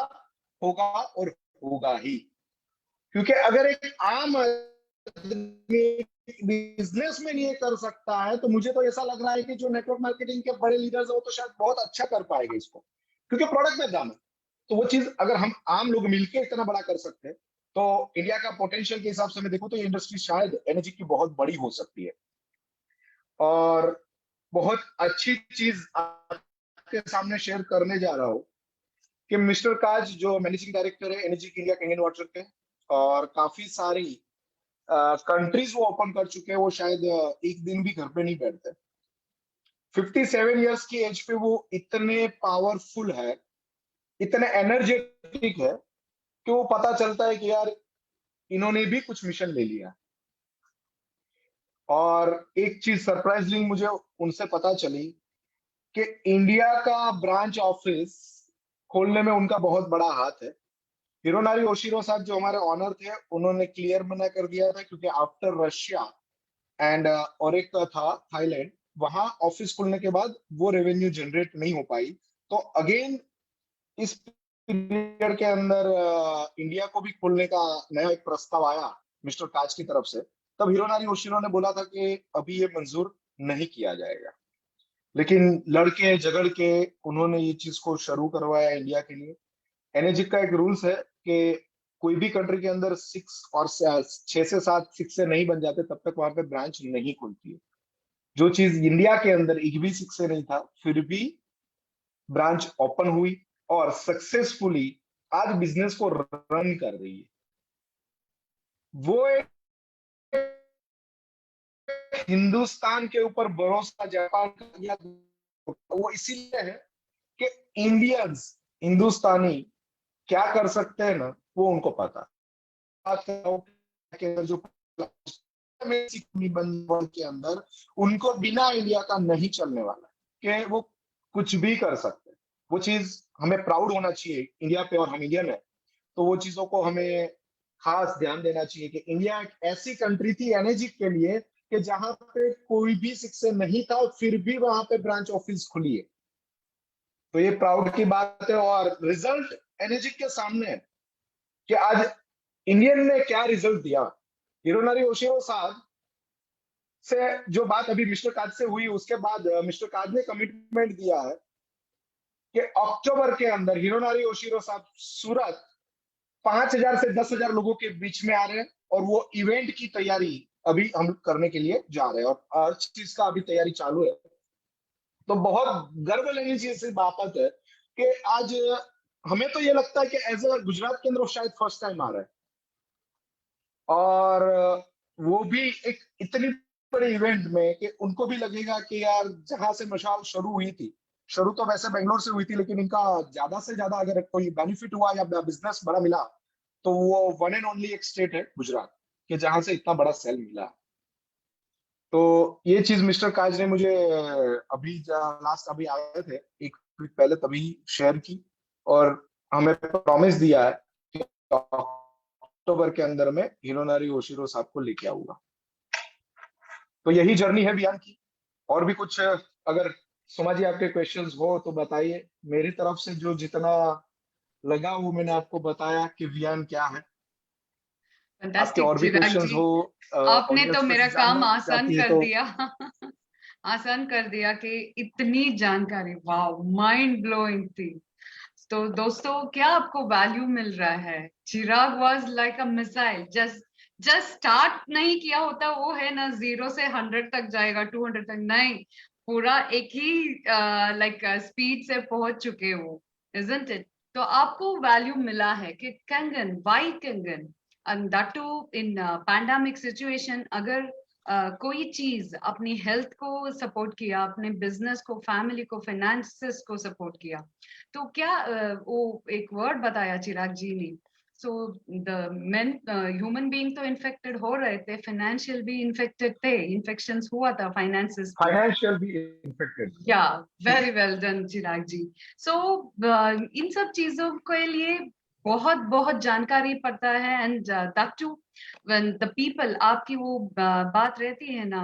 होगा और होगा ही। क्योंकि अगर एक आम बिजनेसमैन ये कर सकता है, तो मुझे तो ऐसा लग रहा है कि जो नेटवर्क मार्केटिंग के बड़े लीडर्स है वो तो शायद बहुत अच्छा कर पाएंगे इसको, क्योंकि प्रोडक्ट में दाम है। तो वो चीज अगर हम आम लोग मिलकर इतना बड़ा कर सकते हैं, तो इंडिया का पोटेंशियल के हिसाब से मैं देखूं तो ये इंडस्ट्री शायद एनर्जी की बहुत बड़ी हो सकती है। और बहुत अच्छी चीज आपके सामने शेयर करने जा रहा हूँ कि मिस्टर काज जो मैनेजिंग डायरेक्टर है एनर्जी इंडिया कैंगन वाटर के, और काफी सारी कंट्रीज वो ओपन कर चुके हैं, वो शायद एक दिन भी घर पे नहीं बैठते। 57 ईयर्स की एज पे वो इतने पावरफुल है, इतने एनर्जेटिक है कि वो पता चलता है कि यार इन्होंने भी कुछ मिशन ले लिया। और एक चीज सरप्राइजिंग मुझे उनसे पता चली कि इंडिया का ब्रांच ऑफिस खोलने में उनका बहुत बड़ा हाथ है। हिरोनारी ओशिरो साहब जो हमारे ऑनर थे, उन्होंने क्लियर मना कर दिया था, क्योंकि आफ्टर रशिया एंड और एक था थाईलैंड, वहां ऑफिस खुलने के बाद वो रेवेन्यू जनरेट नहीं हो पाई। तो अगेन इस पीरियड के अंदर इंडिया को भी खोलने का नया एक प्रस्ताव आया मिस्टर काज की तरफ से। तब हिरोनारी ओशिरो ने बोला था कि अभी ये मंजूर नहीं किया जाएगा, लेकिन लड़के झगड़ के उन्होंने ये चीज को शुरू करवाया इंडिया के लिए। एनर्जी का एक रूल्स है कि कोई भी कंट्री के अंदर 6 से 7 से नहीं बन जाते तब तक वहां पे ब्रांच नहीं खुलती है। जो चीज इंडिया के अंदर एक भी 6 से नहीं था, फिर भी ब्रांच ओपन हुई और सक्सेसफुली आज बिजनेस को रन कर रही है। वो एक हिंदुस्तान के ऊपर भरोसा जापान का किया, वो इसीलिए है कि इंडियंस, हिंदुस्तानी क्या कर सकते हैं ना, वो उनको पता। बात कर रहा हूं के अंदर जो के अंदर उनको बिना इंडिया का नहीं चलने वाला, कि वो कुछ भी कर सकते हैं। वो चीज हमें प्राउड होना चाहिए इंडिया पे, और हम इंडियन है तो वो चीजों को हमें खास ध्यान देना चाहिए कि इंडिया एक ऐसी कंट्री थी एनर्जी के लिए कि जहां पे कोई भी शिक्षक नहीं था, और फिर भी वहां पे ब्रांच ऑफिस खुली है। तो ये प्राउड की बात है, और रिजल्ट एनर्जी के सामने है कि आज इंडियन ने क्या रिजल्ट दिया। हिरोनारी ओशिरो साहब से जो बात अभी मिस्टर काज से हुई, उसके बाद मिस्टर काज ने कमिटमेंट दिया है कि अक्टूबर के अंदर हिरोनारी ओशिरो साहब सूरत 5,000 से 10,000 लोगों के बीच में आ रहे हैं, और वो इवेंट की तैयारी अभी हम करने के लिए जा रहे हैं, और हर चीज का अभी तैयारी चालू है। तो बहुत गर्व लेने चीज से बात है कि आज हमें तो ये लगता है कि एज अ गुजरात केंद्र वो शायद फर्स्ट टाइम आ रहा है, और वो भी एक इतनी बड़े इवेंट में कि उनको भी लगेगा कि यार जहां से मशाल शुरू हुई थी, शुरू तो वैसे बेंगलोर से हुई थी, लेकिन इनका ज्यादा से ज्यादा अगर कोई बेनिफिट हुआ या बिजनेस बड़ा मिला, तो वो वन एंड ओनली एक स्टेट है गुजरात कि जहां से इतना बड़ा सेल मिला। तो ये चीज मिस्टर काज ने मुझे अभी लास्ट अभी आए थे एक वीक पहले तभी शेयर की, और हमें प्रॉमिस दिया है कि अक्टूबर के अंदर में हिरोनारी ओशिरो साहब को लेके आऊंगा। तो यही जर्नी है वियान की। और भी कुछ अगर सुमा जी आपके क्वेश्चंस हो तो बताइए। मेरी तरफ से जो जितना लगा वो मैंने आपको बताया कि वियान क्या है। आपके
फैंटास्टिक
और भी
चिराग
क्वेश्चंस
जी,
हो,
आपने तो
ऑडियंस
मेरा
कुछ
काम
जानना
आसान
चाहती है
कर
तो।
दिया। आसान कर दिया कि इतनी जानकारी, वाओ, माइंड ब्लोइंग थी। तो दोस्तों, क्या आपको वैल्यू मिल रहा है? Chirag was like a missile, just just start नहीं किया होता, वो है ना 0 से 100 तक जाएगा, 200 तक नहीं, पूरा एक ही लाइक स्पीड से पहुंच चुके वो, इजंट इट? तो आपको वैल्यू मिला है कि Kangen, why Kangen, and that too in pandemic situation. अगर कोई चीज अपनी हेल्थ को सपोर्ट किया, अपने बिजनेस को, फैमिली को, फाइनेंसेस को सपोर्ट किया, तो क्या वो एक वर्ड बताया चिराग जी ने, so the main human being तो इन्फेक्टेड हो रहे थे, फाइनेंशियल भी इन्फेक्टेड थे, इन्फेक्शंस हुआ था फाइनेंसेस पे।
फाइनेंशियल भी इन्फेक्टेड।
या very well done Chirag ji. So इन सब चीजों के लिए बहुत बहुत जानकारी पड़ता है, and that too when the people, आपकी वो बात रहती है ना,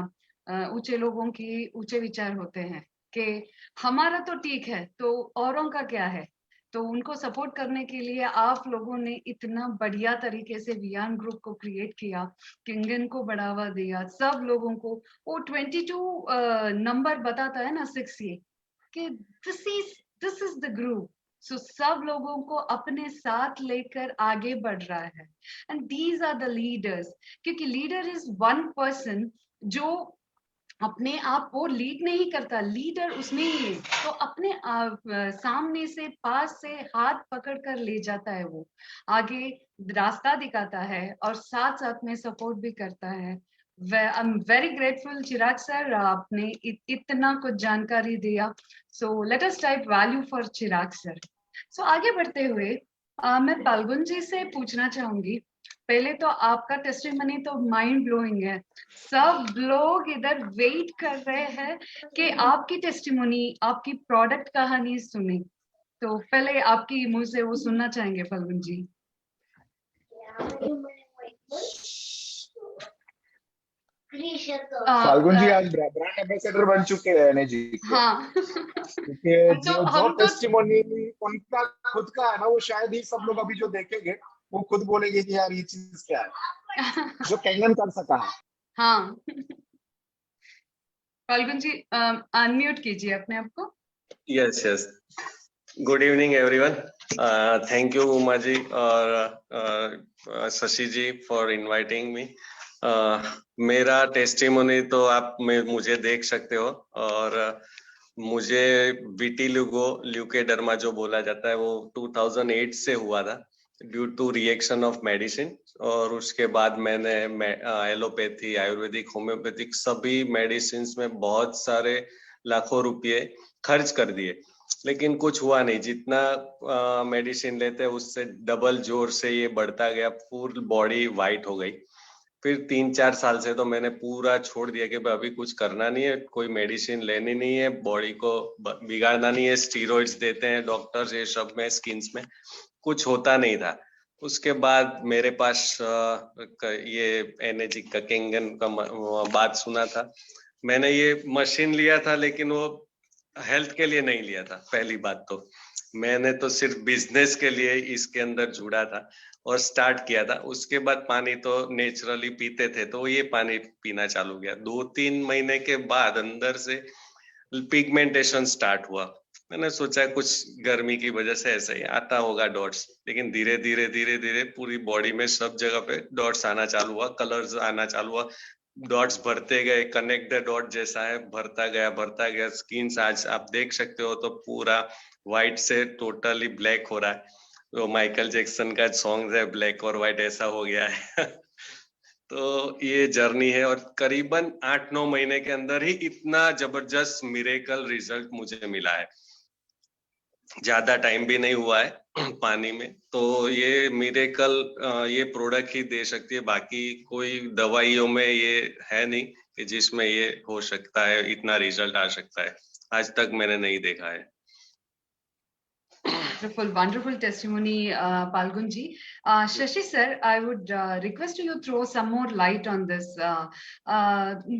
ऊंचे लोगों की ऊंचे विचार होते हैं कि हमारा तो ठीक है, तो औरों का क्या है। तो उनको सपोर्ट करने के लिए आप लोगों ने इतना बढ़िया तरीके से वियान ग्रुप को क्रिएट किया, किंगन को बढ़ावा दिया, सब लोगों को। वो 22 नंबर बताता है ना, 6 ये, कि दिस इज द ग्रुप। सो सब लोगों को अपने साथ लेकर आगे बढ़ रहा है, and these are the leaders. क्योंकि लीडर इज वन पर्सन जो अपने आप को लीड नहीं करता, लीडर उसमें ही है, तो अपने सामने से, पास से हाथ पकड़ कर ले जाता है, वो आगे रास्ता दिखाता है, और साथ साथ में सपोर्ट भी करता है। I am very grateful Chirag sir, आपने इतना कुछ जानकारी दिया। So let us type value for Chirag sir. So आगे बढ़ते हुए मैं फाल्गुन जी से पूछना चाहूंगी। पहले तो आपका टेस्टिमनी तो माइंड ब्लोइंग है, सब लोग इधर वेट कर रहे हैं कि आपकी टेस्टिमनी, आपकी प्रोडक्ट कहानी सुने। तो पहले आपकी मुंह से वो सुनना चाहेंगे फाल्गुन जी।
फाल्गुन जी आज ब्रांड एम्बेसडर बन चुके हैं एनए जी के।
हाँ।
क्योंकि
तो
जो
हम तो
टेस्टिमोनी उनका खुद का है ना, वो शायद ही सब लोग अभी जो देखेंगे वो खुद बोलेंगे कि यार ये चीज क्या है जो कैंगन कर सका है।
हाँ, फाल्गुन जी अनम्यूट कीजिए अपने आप को।
Yes, yes. Good evening, everyone. Thank you, Uma ji और शशि जी for inviting me. मेरा टेस्टिमोनी तो आप मुझे देख सकते हो, और मुझे विटिलिगो ल्यूकेडर्मा जो बोला जाता है वो 2008 से हुआ था due to reaction of medicine. और उसके बाद मैंने एलोपैथी, आयुर्वेदिक, होम्योपैथिक सभी मेडिसिन में बहुत सारे लाखों रुपए खर्च कर दिए, लेकिन कुछ हुआ नहीं। जितना मेडिसिन लेते उससे डबल जोर से ये बढ़ता गया, फुल बॉडी वाइट हो गई। फिर 3-4 साल से तो मैंने पूरा छोड़ दिया कि अभी कुछ करना नहीं है, कोई मेडिसिन लेनी नहीं है, बॉडी को बिगाड़ना नहीं है, स्टीरॉइड्स देते हैं डॉक्टर्स, ये सब में स्किन्स में कुछ होता नहीं था। उसके बाद मेरे पास ये एनर्जी का केंगन का बात सुना था, मैंने ये मशीन लिया था, लेकिन वो हेल्थ के लिए नहीं लिया था। पहली बात तो मैंने तो सिर्फ बिजनेस के लिए इसके अंदर जुड़ा था और स्टार्ट किया था। उसके बाद पानी तो नेचुरली पीते थे, तो ये पानी पीना चालू किया। 2-3 महीने के बाद अंदर से पिगमेंटेशन स्टार्ट हुआ। मैंने सोचा कुछ गर्मी की वजह से ऐसा ही आता होगा डॉट्स, लेकिन धीरे धीरे पूरी बॉडी में सब जगह पे डॉट्स आना चालू हुआ, कलर्स आना चालू हुआ, डॉट्स भरते गए, कनेक्ट द डॉट जैसा है, भरता गया। स्किन आज आप देख सकते हो तो पूरा व्हाइट से टोटली ब्लैक हो रहा है। तो माइकल जैक्सन का सॉन्ग है ब्लैक और व्हाइट, ऐसा हो गया है। तो ये जर्नी है और करीबन 8-9 महीने के अंदर ही इतना जबरदस्त मिरेकल रिजल्ट मुझे मिला है। ज्यादा टाइम भी नहीं हुआ है पानी में, तो ये मिरेकल ये प्रोडक्ट ही दे सकती है। बाकी कोई दवाइयों में ये है नहीं कि जिसमें ये हो सकता है, इतना रिजल्ट आ सकता है। आज तक मैंने नहीं देखा है।
Wonderful testimony, Palgun ji. Shashi sir, I would request you throw some more light on this.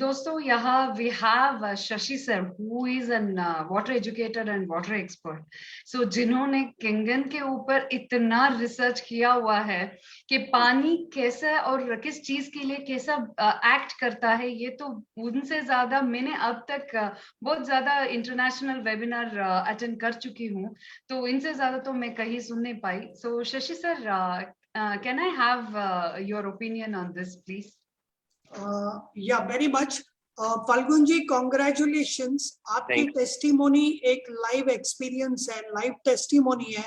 दोस्तों, यहाँ we have Shashi sir, who is an water educator and water expert. So जिन्होंने किंगन के ऊपर इतना रिसर्च किया हुआ है कि पानी कैसा और किस चीज के लिए कैसा एक्ट करता है, ये तो उनसे ज्यादा मैंने अब तक बहुत ज्यादा इंटरनेशनल वेबिनार अटेंड कर चुकी हूँ, तो इनसे ज्यादा तो मैं कहीं सुन नहीं पाई. So Shashi sir, can I have your opinion on this, please?
Yeah, very much. Falgun ji, congratulations. आपकी टेस्टिमोनी एक लाइव एक्सपीरियंस है, लाइव टेस्टिमोनी है.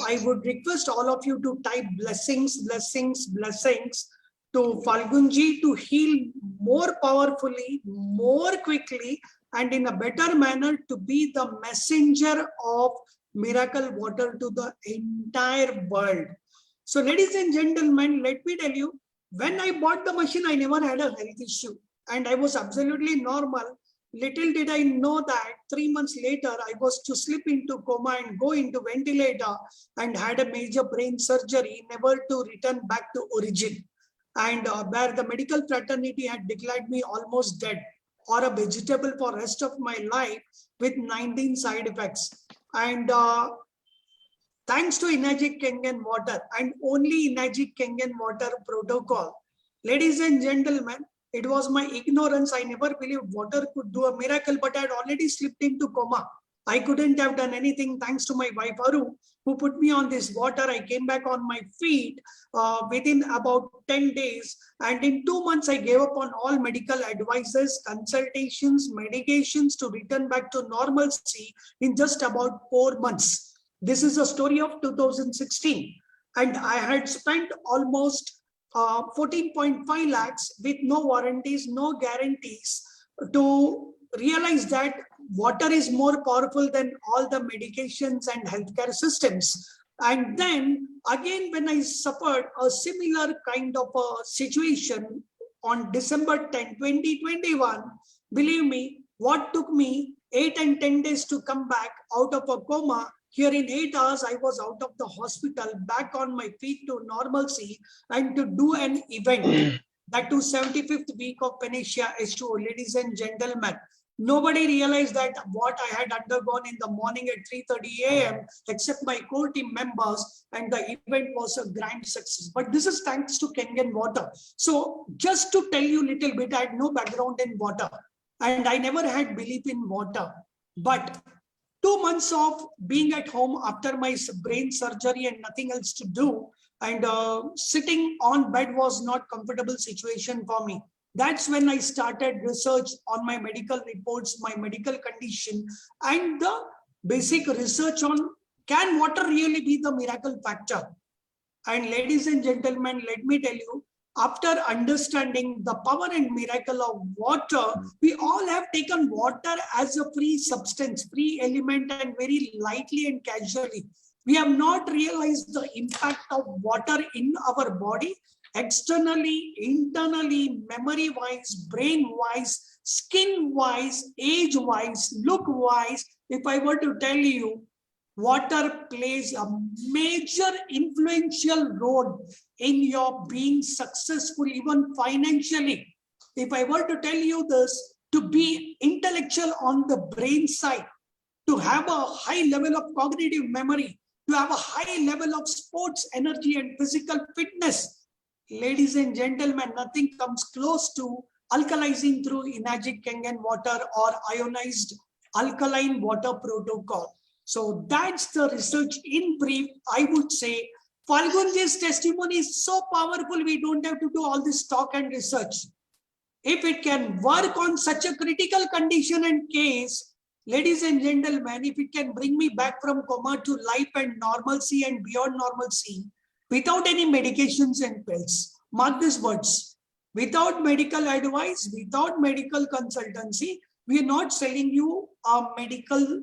I would request all of you to type blessings, blessings, blessings to Falgun ji to heal more powerfully, more quickly, and in a better manner, to be the messenger of miracle water to the entire world. So ladies and gentlemen, let me tell you, when I bought the machine, I never had a health issue and I was absolutely normal. Little did I know that 3 months later, I was to slip into coma and go into ventilator and had a major brain surgery, never to return back to origin. And where the medical fraternity had declared me almost dead or a vegetable for rest of my life with 19 side effects. And thanks to Enagic Kangen water and only Enagic Kangen water protocol, ladies and gentlemen, it was my ignorance. I never believed water could do a miracle, but I had already slipped into coma. I couldn't have done anything. Thanks to my wife Aru, who put me on this water. I came back on my feet within about 10 days. And in 2 months, I gave up on all medical advices, consultations, medications to return back to normalcy in just about 4 months. This is a story of 2016. And I had spent almost 14.5 lakhs with no warranties, no guarantees, to realize that water is more powerful than all the medications and healthcare systems. And then again, when I suffered a similar kind of a situation on December 10, 2021, believe me, what took me 8 and 10 days to come back out of a coma, here in 8 hours, I was out of the hospital, back on my feet to normalcy, and to do an event, that to 75th week of Panacea H2O, ladies and gentlemen. Nobody realized that what I had undergone in the morning at 3:30 a.m. except my core team members, and the event was a grand success. But this is thanks to Kangen water. So just to tell you a little bit, I had no background in water, and I never had belief in water. But 2 months of being at home after my brain surgery and nothing else to do, and sitting on bed was not comfortable situation for me. That's when I started research on my medical reports, my medical condition, and the basic research on, can water really be the miracle factor? And ladies and gentlemen, let me tell you, after understanding the power and miracle of water, we all have taken water as a free substance, free element, and very lightly and casually. We have not realized the impact of water in our body, externally, internally, memory-wise, brain-wise, skin-wise, age-wise, look-wise. If I were to tell you, water plays a major influential role in your being successful, even financially. If I were to tell you this, to be intellectual on the brain side, to have a high level of cognitive memory, to have a high level of sports energy and physical fitness. Ladies and gentlemen, nothing comes close to alkalizing through enagic Kangen water or ionized alkaline water protocol. So that's the research in brief. I would say Falgunji's testimony is so powerful, we don't have to do all this talk and research. If it can work on such a critical condition and case, ladies and gentlemen, if it can bring me back from coma to life and normalcy and beyond normalcy, without any medications and pills, mark these words, without medical advice, without medical consultancy, we are not selling you a medical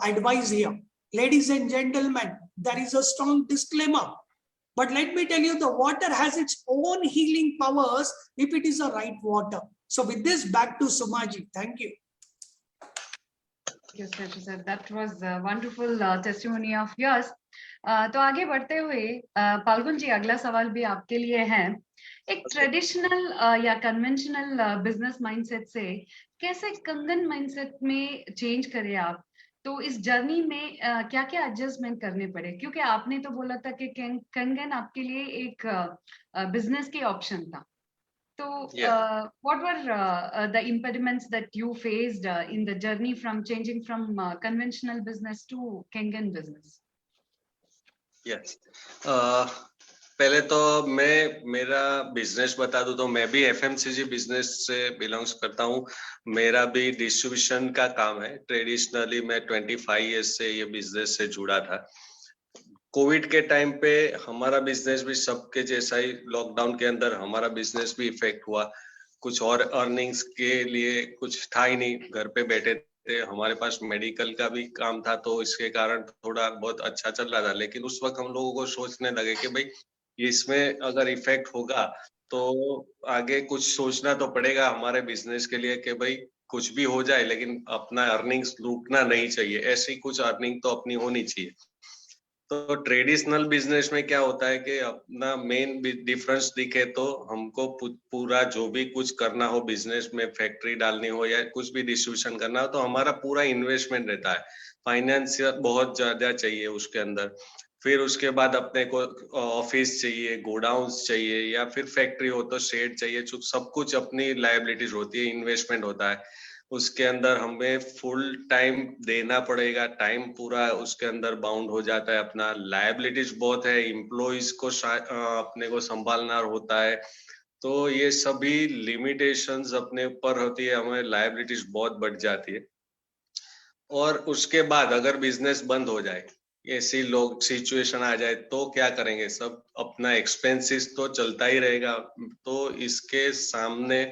advice here. Ladies and gentlemen, there is a strong disclaimer. But let me tell you, the water has its own healing powers if it is the right water. So with this, back to Sumaji. Thank you.
Yes, sir. That was a wonderful testimony of yours. तो आगे बढ़ते हुए फाल्गुन जी, अगला सवाल भी आपके लिए है। एक ट्रेडिशनल या कन्वेंशनल बिजनेस माइंडसेट से कैसे कंगन माइंडसेट में चेंज करें आप? तो इस जर्नी में क्या क्या एडजस्टमेंट करने पड़े? क्योंकि आपने तो बोला था कि कंगन आपके लिए एक बिजनेस की ऑप्शन था। So, what were the impediments that you faced in the journey from changing from conventional business to Kangen business?
Yes. पहले तो मैं मेरा बिजनेस बता दूं तो मैं भी FMCG बिजनेस से बिलोंग्स करता हूं। मेरा भी डिस्ट्रीब्यूशन का काम है। ट्रेडिशनली मैं 25 इयर्स से ये बिजनेस से जुड़ा था। कोविड के टाइम पे हमारा बिजनेस भी सबके जैसा ही लॉकडाउन के अंदर हमारा बिजनेस भी इफेक्ट हुआ। कुछ और अर्निंग्स के लिए कुछ था ही नहीं, घर पे बैठे थे। हमारे पास मेडिकल का भी काम था तो इसके कारण थोड़ा बहुत अच्छा चल रहा था। लेकिन उस वक्त हम लोगों को सोचने लगे कि भाई इसमें अगर इफेक्ट होगा तो आगे कुछ सोचना तो पड़ेगा हमारे बिजनेस के लिए कि भाई कुछ भी हो जाए लेकिन अपना अर्निंग्स लूटना नहीं चाहिए। ऐसी कुछ अर्निंग तो अपनी होनी चाहिए। तो ट्रेडिशनल बिजनेस में क्या होता है कि अपना मेन डिफरेंस दिखे तो हमको पूरा जो भी कुछ करना हो बिजनेस में, फैक्ट्री डालनी हो या कुछ भी डिस्ट्रीब्यूशन करना हो तो हमारा पूरा इन्वेस्टमेंट रहता है। फाइनेंस बहुत ज्यादा चाहिए उसके अंदर। फिर उसके बाद अपने को ऑफिस चाहिए, गोडाउन्स चाहिए या फिर फैक्ट्री हो तो शेड चाहिए। सब कुछ अपनी लायबिलिटीज होती है, इन्वेस्टमेंट होता है। उसके अंदर हमें फुल टाइम देना पड़ेगा, टाइम पूरा उसके अंदर बाउंड हो जाता है। अपना लायबिलिटीज बहुत है, एम्प्लॉइज को अपने को संभालना होता है। तो ये सभी लिमिटेशंस अपने ऊपर होती है, हमें लायबिलिटीज बहुत बढ़ जाती है। और उसके बाद अगर बिजनेस बंद हो जाए, ऐसी लोग सिचुएशन आ जाए तो क्या करेंगे? सब अपना एक्सपेंसेस तो चलता ही रहेगा। तो इसके सामने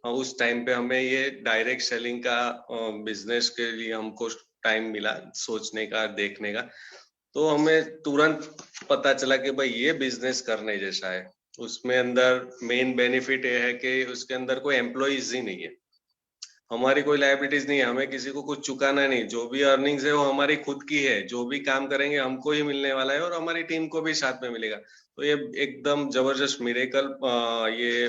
उस टाइम पे हमें ये डायरेक्ट सेलिंग का बिजनेस के लिए हमको टाइम मिला सोचने का, देखने का। तो हमें तुरंत पता चला कि भाई ये बिजनेस करने जैसा है। उसमें अंदर मेन बेनिफिट ये है कि उसके अंदर कोई एम्प्लॉइज ही नहीं है, हमारी कोई लायबिलिटीज नहीं है, हमें किसी को कुछ चुकाना नहीं। जो भी अर्निंग्स है वो हमारी खुद की है। जो भी काम करेंगे हमको ही मिलने वाला है और हमारी टीम को भी साथ में मिलेगा। तो ये एकदम जबरदस्त मिरेकल ये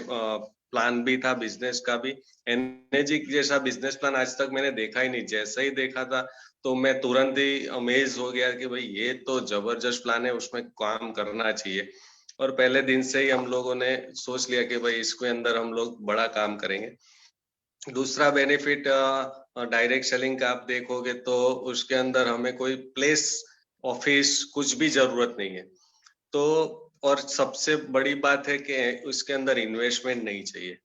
प्लान भी था बिजनेस का भी। एनर्जिक जैसा बिजनेस प्लान आज तक मैंने देखा ही नहीं। जैसा ही देखा था तो मैं तुरंत ही अमेज हो गया कि भाई ये तो जबरदस्त प्लान है, उसमें काम करना चाहिए। और पहले दिन से ही हम लोगों ने सोच लिया कि भाई इसके अंदर हम लोग बड़ा काम करेंगे। दूसरा बेनिफिट डायरेक्ट सेलिंग का आप देखोगे तो उसके अंदर हमें कोई प्लेस, ऑफिस कुछ भी जरूरत नहीं है। तो और सबसे बड़ी बात है कि उसके अंदर इन्वेस्टमेंट नहीं चाहिए।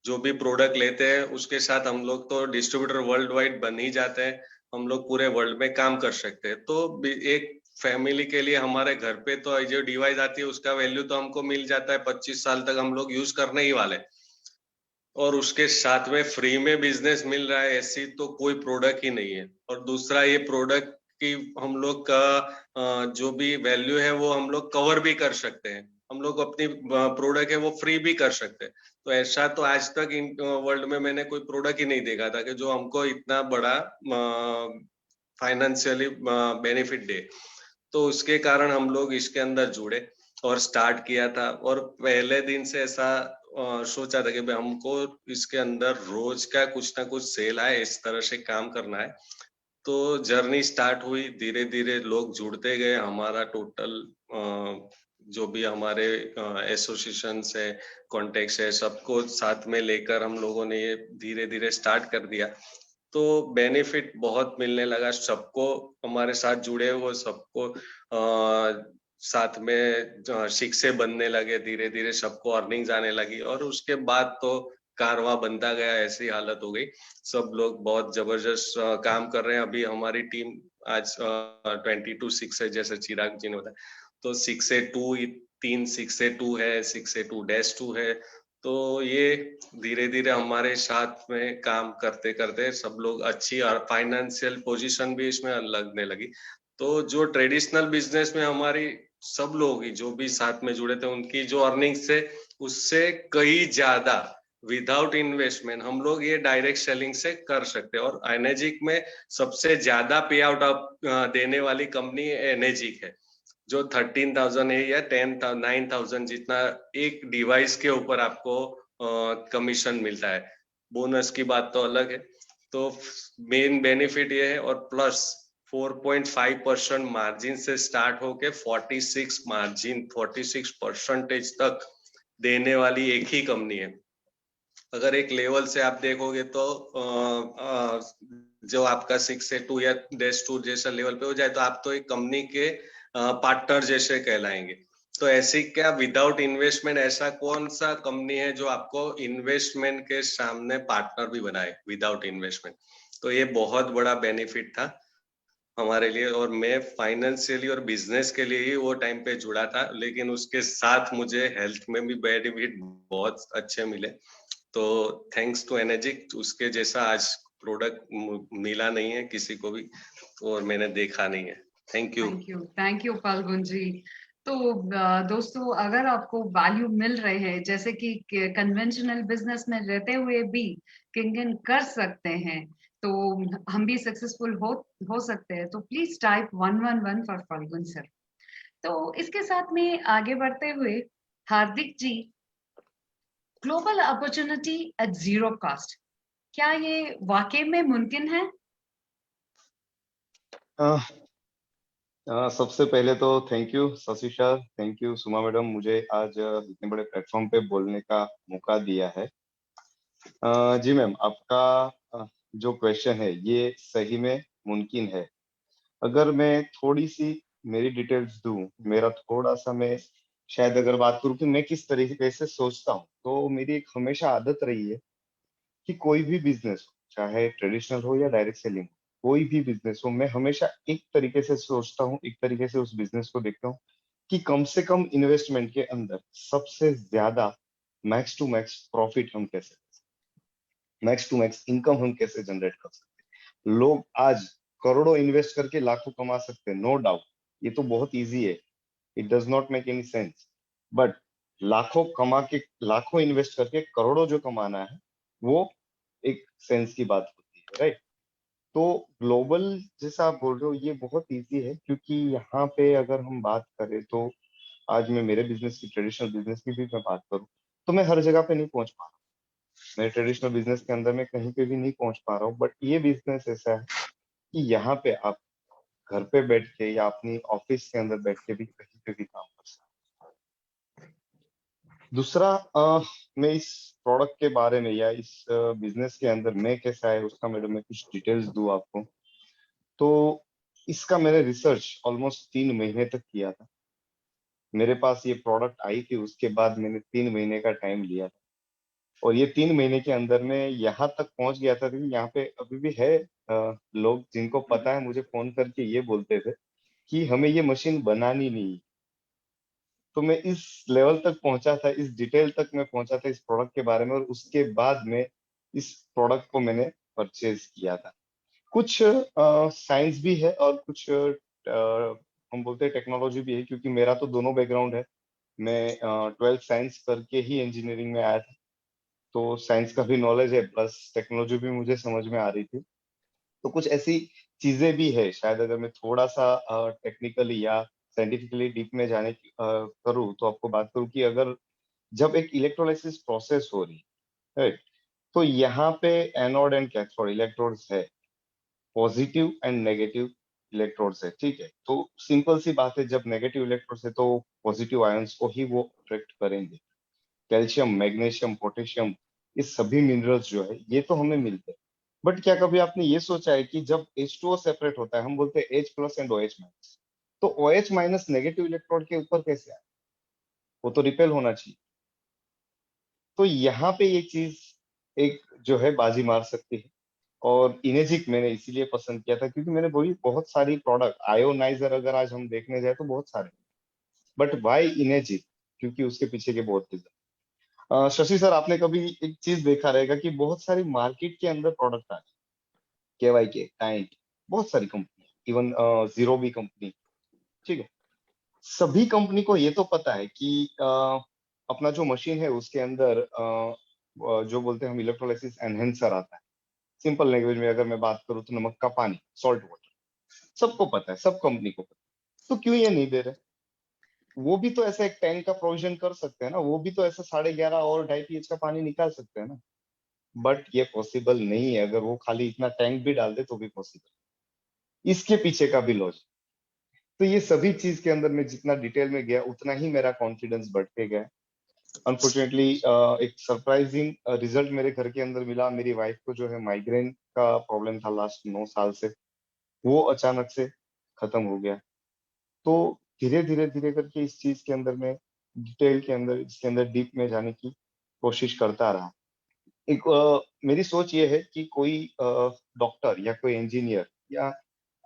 जो भी प्रोडक्ट लेते हैं उसके साथ हम लोग तो डिस्ट्रीब्यूटर वर्ल्ड वाइड बन ही जाते हैं, हम लोग पूरे वर्ल्ड में काम कर सकते हैं। तो एक फैमिली के लिए हमारे घर पे तो जो डिवाइस आती है उसका वैल्यू तो हमको मिल जाता है, 25 साल तक हम लोग यूज करने ही वाले। और उसके साथ में फ्री में बिजनेस मिल रहा है, ऐसी तो कोई प्रोडक्ट ही नहीं है। और दूसरा ये प्रोडक्ट की हम लोग का जो भी वैल्यू है वो हम लोग कवर भी कर सकते हैं। हम लोग अपनी प्रोडक्ट है वो फ्री भी कर सकते हैं। तो ऐसा तो आज तक इन वर्ल्ड में मैंने कोई प्रोडक्ट ही नहीं देखा था कि जो हमको इतना बड़ा फाइनेंशियली बेनिफिट दे। तो उसके कारण हम लोग इसके अंदर जुड़े और स्टार्ट किया था। और पहले दिन से ऐसा सोचा था कि भाई हमको इसके अंदर रोज का कुछ ना कुछ सेल आए, इस तरह से काम करना है। तो जर्नी स्टार्ट हुई, धीरे धीरे लोग जुड़ते गए, हमारा टोटल जो भी हमारे एसोसिएशन है, कॉन्टेक्ट है, सबको साथ में लेकर हम लोगों ने ये धीरे धीरे स्टार्ट कर दिया। तो बेनिफिट बहुत मिलने लगा सबको, हमारे साथ जुड़े हुए सबको साथ में शिक्षे बनने लगे, धीरे धीरे सबको अर्निंग्स आने लगी और उसके बाद तो कारवां बनता गया, ऐसी हालत हो गई। सब लोग बहुत जबरदस्त काम कर रहे हैं। अभी हमारी टीम आज 22-6 है, जैसे चिराग जी ने बताया, तो 6A2 3 6A2 है, 6A2-2 है। तो ये धीरे धीरे हमारे साथ में काम करते करते सब लोग अच्छी फाइनेंशियल पोजीशन भी इसमें लगने लगी। तो जो ट्रेडिशनल बिजनेस में हमारी सब लोग ही जो भी साथ में जुड़े थे, उनकी जो अर्निंग्स थे उससे कई ज्यादा विदाउट इन्वेस्टमेंट हम लोग ये डायरेक्ट सेलिंग से कर सकते हैं। और एनर्जिक में सबसे ज्यादा पे आउट देने वाली कंपनी एनर्जिक है, जो 13,000 है या 9,000 जितना एक डिवाइस के ऊपर आपको कमीशन मिलता है। बोनस की बात तो अलग है। तो मेन बेनिफिट ये है, और प्लस 4.5% मार्जिन से स्टार्ट होके 46% तक देने वाली एक ही कंपनी है। अगर एक लेवल से आप देखोगे तो जो आपका 6A2 या -2 जैसा लेवल पे हो जाए तो आप तो एक कंपनी के पार्टनर जैसे कहलाएंगे। तो ऐसी क्या विदाउट इन्वेस्टमेंट ऐसा कौन सा कंपनी है जो आपको इन्वेस्टमेंट के सामने पार्टनर भी बनाए विदाउट इन्वेस्टमेंट? तो ये बहुत बड़ा बेनिफिट था हमारे लिए, और मैं फाइनेंशियली और बिजनेस के लिए ही वो टाइम पे जुड़ा था, लेकिन उसके साथ मुझे हेल्थ में भी बेनिफिट बहुत अच्छे मिले। तो थैंक्स टू एनर्जिक, उसके जैसा आज प्रोडक्ट मिला नहीं है किसी को भी, और मैंने देखा नहीं है। Thank you.
Thank you Falgun ji. तो दोस्तों, अगर आपको वैल्यू मिल रहे हैं, जैसे कि कन्वेंशनल बिजनेस में रहते हुए भी किंगन कर सकते हैं, तो हम भी सक्सेसफुल हो सकते हैं, तो please type 111 for Falgun sir. तो इसके साथ में आगे बढ़ते हुए, Hardik ji, global opportunity at zero cost, क्या ये वाकई में मुमकिन है?
सबसे पहले तो thank you Shashi sir, thank you Suma madam, मुझे आज इतने बड़े प्लेटफॉर्म पे बोलने का मौका दिया है। जी मैम, आपका जो क्वेश्चन है ये सही में मुमकिन है। अगर मैं थोड़ी सी मेरी डिटेल्स दूं, मेरा थोड़ा सा मैं शायद अगर बात करूं कि मैं किस तरीके से सोचता हूं, तो मेरी एक हमेशा आदत रही है कि कोई भी बिजनेस, चाहे ट्रेडिशनल हो या डायरेक्ट सेलिंग, कोई भी बिजनेस हो, मैं हमेशा एक तरीके से सोचता हूँ, एक तरीके से उस बिजनेस को देखता हूँ कि कम से कम इन्वेस्टमेंट के अंदर सबसे ज्यादा मैक्स टू मैक्स प्रॉफिट हम कैसे, मैक्स टू मैक्स इनकम हम कैसे जनरेट कर सकते हैं। लोग आज करोड़ों इन्वेस्ट करके लाखों कमा सकते हैं, नो डाउट, ये तो बहुत इजी है, it does not make any sense. But लाखों कमा के, लाखों इन्वेस्ट करके करोड़ों जो कमाना है, वो एक सेंस की बात होती है, राइट? तो ग्लोबल जैसा आप बोल रहे हो, ये बहुत इजी है, क्योंकि यहाँ पे अगर हम बात करें तो आज मैं मेरे बिजनेस की, ट्रेडिशनल बिजनेस की भी मैं बात करूँ, तो मैं हर जगह पे नहीं पहुंच पा रहा हूँ। मैं ट्रेडिशनल बिजनेस के अंदर में कहीं पे भी नहीं पहुंच पा रहा हूँ, बट ये बिजनेस ऐसा है कि यहाँ पे आप घर पे बैठ के या अपनी ऑफिस के अंदर बैठ के भी कहीं पे भी काम कर सकते हैं। दूसरा, मैं इस प्रोडक्ट के बारे में या इस बिजनेस के अंदर मैं कैसा है उसका मैडम मैं कुछ डिटेल्स दूं आपको, तो इसका मैंने रिसर्च ऑलमोस्ट 3 महीने तक किया था। मेरे पास ये प्रोडक्ट आई थी, उसके बाद मैंने 3 महीने का टाइम लिया था, और ये 3 महीने के अंदर में यहाँ तक पहुंच गया था कि यहाँ पे अभी भी है लोग जिनको पता है, मुझे फोन करके ये बोलते थे कि हमें ये मशीन बनानी नहीं है। तो मैं इस लेवल तक पहुंचा था, इस डिटेल तक मैं पहुंचा था इस प्रोडक्ट के बारे में, और उसके बाद में इस प्रोडक्ट को मैंने परचेज किया था। कुछ साइंस भी है और कुछ हम बोलते हैं टेक्नोलॉजी भी है, क्योंकि मेरा तो दोनों बैकग्राउंड है। मैं 12th साइंस करके ही इंजीनियरिंग में आया था, तो साइंस का भी नॉलेज है, प्लस टेक्नोलॉजी भी मुझे समझ में आ रही थी। तो कुछ ऐसी चीजें भी है, शायद अगर मैं थोड़ा सा टेक्निकली या साइंटिफिकली डीप में जाने की करूँ, तो आपको बात करूँ कि अगर जब एक इलेक्ट्रोलाइसिस प्रोसेस हो रही है, राइट, तो यहाँ पे एनोड एंड कैथोड इलेक्ट्रोड्स है। पॉजिटिव एंड नेगेटिव इलेक्ट्रोड्स है, ठीक है। तो सिंपल सी बात है, जब नेगेटिव इलेक्ट्रोड्स है तो पॉजिटिव आयंस को ही वो अट्रैक्ट करेंगे। कैल्शियम, मैग्नीशियम, पोटेशियम, ये सभी मिनरल्स जो है ये तो हमें मिलते हैं। बट क्या कभी आपने ये सोचा है कि जब H2O सेपरेट होता है, हम बोलते हैं H plus and OH minus, तो OH माइनस नेगेटिव इलेक्ट्रोड के ऊपर कैसे आए? वो तो रिपेल होना चाहिए। तो यहाँ पे ये चीज एक जो है बाजी मार सकती है। और इनेजिक मैंने इसीलिए पसंद किया था क्योंकि मैंने वही बहुत सारी प्रोडक्ट आयोनाइजर अगर आज हम देखने जाए तो बहुत सारे, बट वाई इनेजिक? क्योंकि उसके पीछे के बहुत रीजन। शशि सर, आपने कभी एक चीज देखा रहेगा कि बहुत सारी मार्केट के अंदर प्रोडक्ट आ रहे, केवाई के, टाइंट, बहुत सारी कंपनी, इवन जीरो भी कंपनी, ठीक है। सभी कंपनी को ये तो पता है कि अपना जो मशीन है उसके अंदर जो बोलते हैं हम इलेक्ट्रोलाइसिस एनहेंसर आता है। सिंपल लैंग्वेज में अगर मैं बात करूँ तो नमक का पानी, सॉल्ट वाटर, सबको पता है, सब कंपनी को पता है। तो क्यों ये नहीं दे रहे? वो भी तो ऐसा एक टैंक का प्रोविजन कर सकते हैं ना, वो भी तो ऐसा 11.5 और 2.5 pH का पानी निकाल सकते हैं ना। बट ये पॉसिबल नहीं है, अगर वो खाली इतना टैंक भी डाल दे तो भी पॉसिबल। इसके पीछे का भी लॉजिक। तो ये सभी चीज के अंदर मैं जितना डिटेल में गया उतना ही मेरा कॉन्फिडेंस बढ़ते गया। अनफॉर्चुनेटली एक सरप्राइजिंग रिजल्ट मेरे घर के अंदर मिला। मेरी वाइफ को जो है माइग्रेन का प्रॉब्लम था लास्ट 9 साल से, वो अचानक से खत्म हो गया। तो धीरे धीरे धीरे करके इस चीज के अंदर में डिटेल के अंदर, इसके अंदर डीप में जाने की कोशिश करता रहा। एक मेरी सोच ये है कि कोई डॉक्टर या कोई इंजीनियर या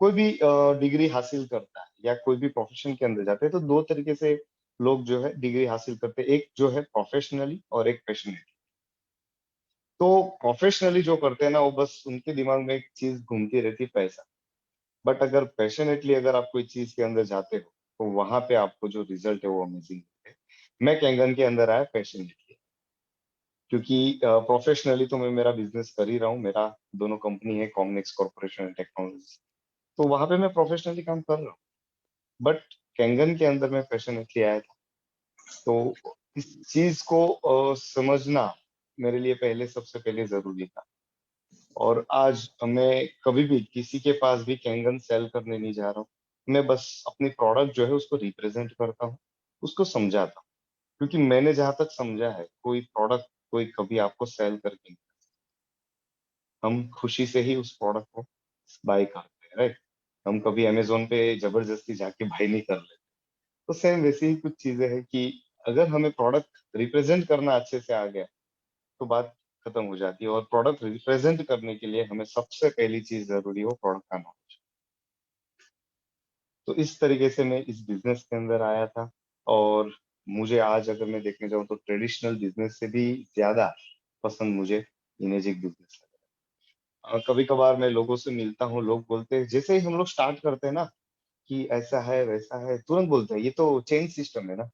कोई भी डिग्री हासिल करता है या कोई भी प्रोफेशन के अंदर जाते हैं तो दो तरीके से लोग जो है डिग्री हासिल करते हैं, एक जो है प्रोफेशनली और एक पैशनेटली। तो प्रोफेशनली जो करते हैं ना, वो बस उनके दिमाग में एक चीज घूमती रहती, पैसा। बट अगर पैशनेटली अगर आप कोई चीज के अंदर जाते हो तो वहां पे आपको जो रिजल्ट है वो अमेजिंग है। मैं कैंगन के अंदर आया पैशनेटली, क्योंकि प्रोफेशनली तो मैं मेरा बिजनेस कर ही रहा हूँ। मेरा दोनों कंपनी है, कॉमनेक्स कॉर्पोरेशन एंड टेक्नोलॉजी, तो वहां पे मैं प्रोफेशनली काम कर रहा हूँ। बट कैंगन के अंदर मैं पैशनेटली आया था। तो इस चीज को समझना मेरे लिए पहले, सबसे पहले जरूरी था। और आज मैं कभी भी किसी के पास भी कैंगन सेल करने नहीं जा रहा हूँ। मैं बस अपनी प्रोडक्ट जो है उसको रिप्रेजेंट करता हूँ, उसको समझाता हूँ। क्योंकि मैंने जहां तक समझा है, कोई प्रोडक्ट कोई कभी आपको सेल करके नहीं, हम खुशी से ही उस प्रोडक्ट को बाय करते हैं, राइट। हम कभी अमेजोन पे जबरदस्ती जाके बाय नहीं कर लेते। तो सेम वैसी ही कुछ चीजें हैं कि अगर हमें प्रोडक्ट रिप्रेजेंट करना अच्छे से आ गया तो बात खत्म हो जाती है। और प्रोडक्ट रिप्रेजेंट करने के लिए हमें सबसे पहली चीज जरूरी हो प्रोडक्ट का नॉलेज। तो इस तरीके से मैं इस बिजनेस के अंदर आया था। और मुझे आज अगर मैं देखने जाऊँ तो ट्रेडिशनल बिजनेस से भी ज्यादा पसंद मुझे इमेजिक बिजनेस है। कभी कभार मैं लोगों से मिलता हूँ, लोग बोलते हैं जैसे ही हम लोग स्टार्ट करते हैं ना कि ऐसा है वैसा है, तुरंत बोलते हैं ये तो चेंज सिस्टम है ना,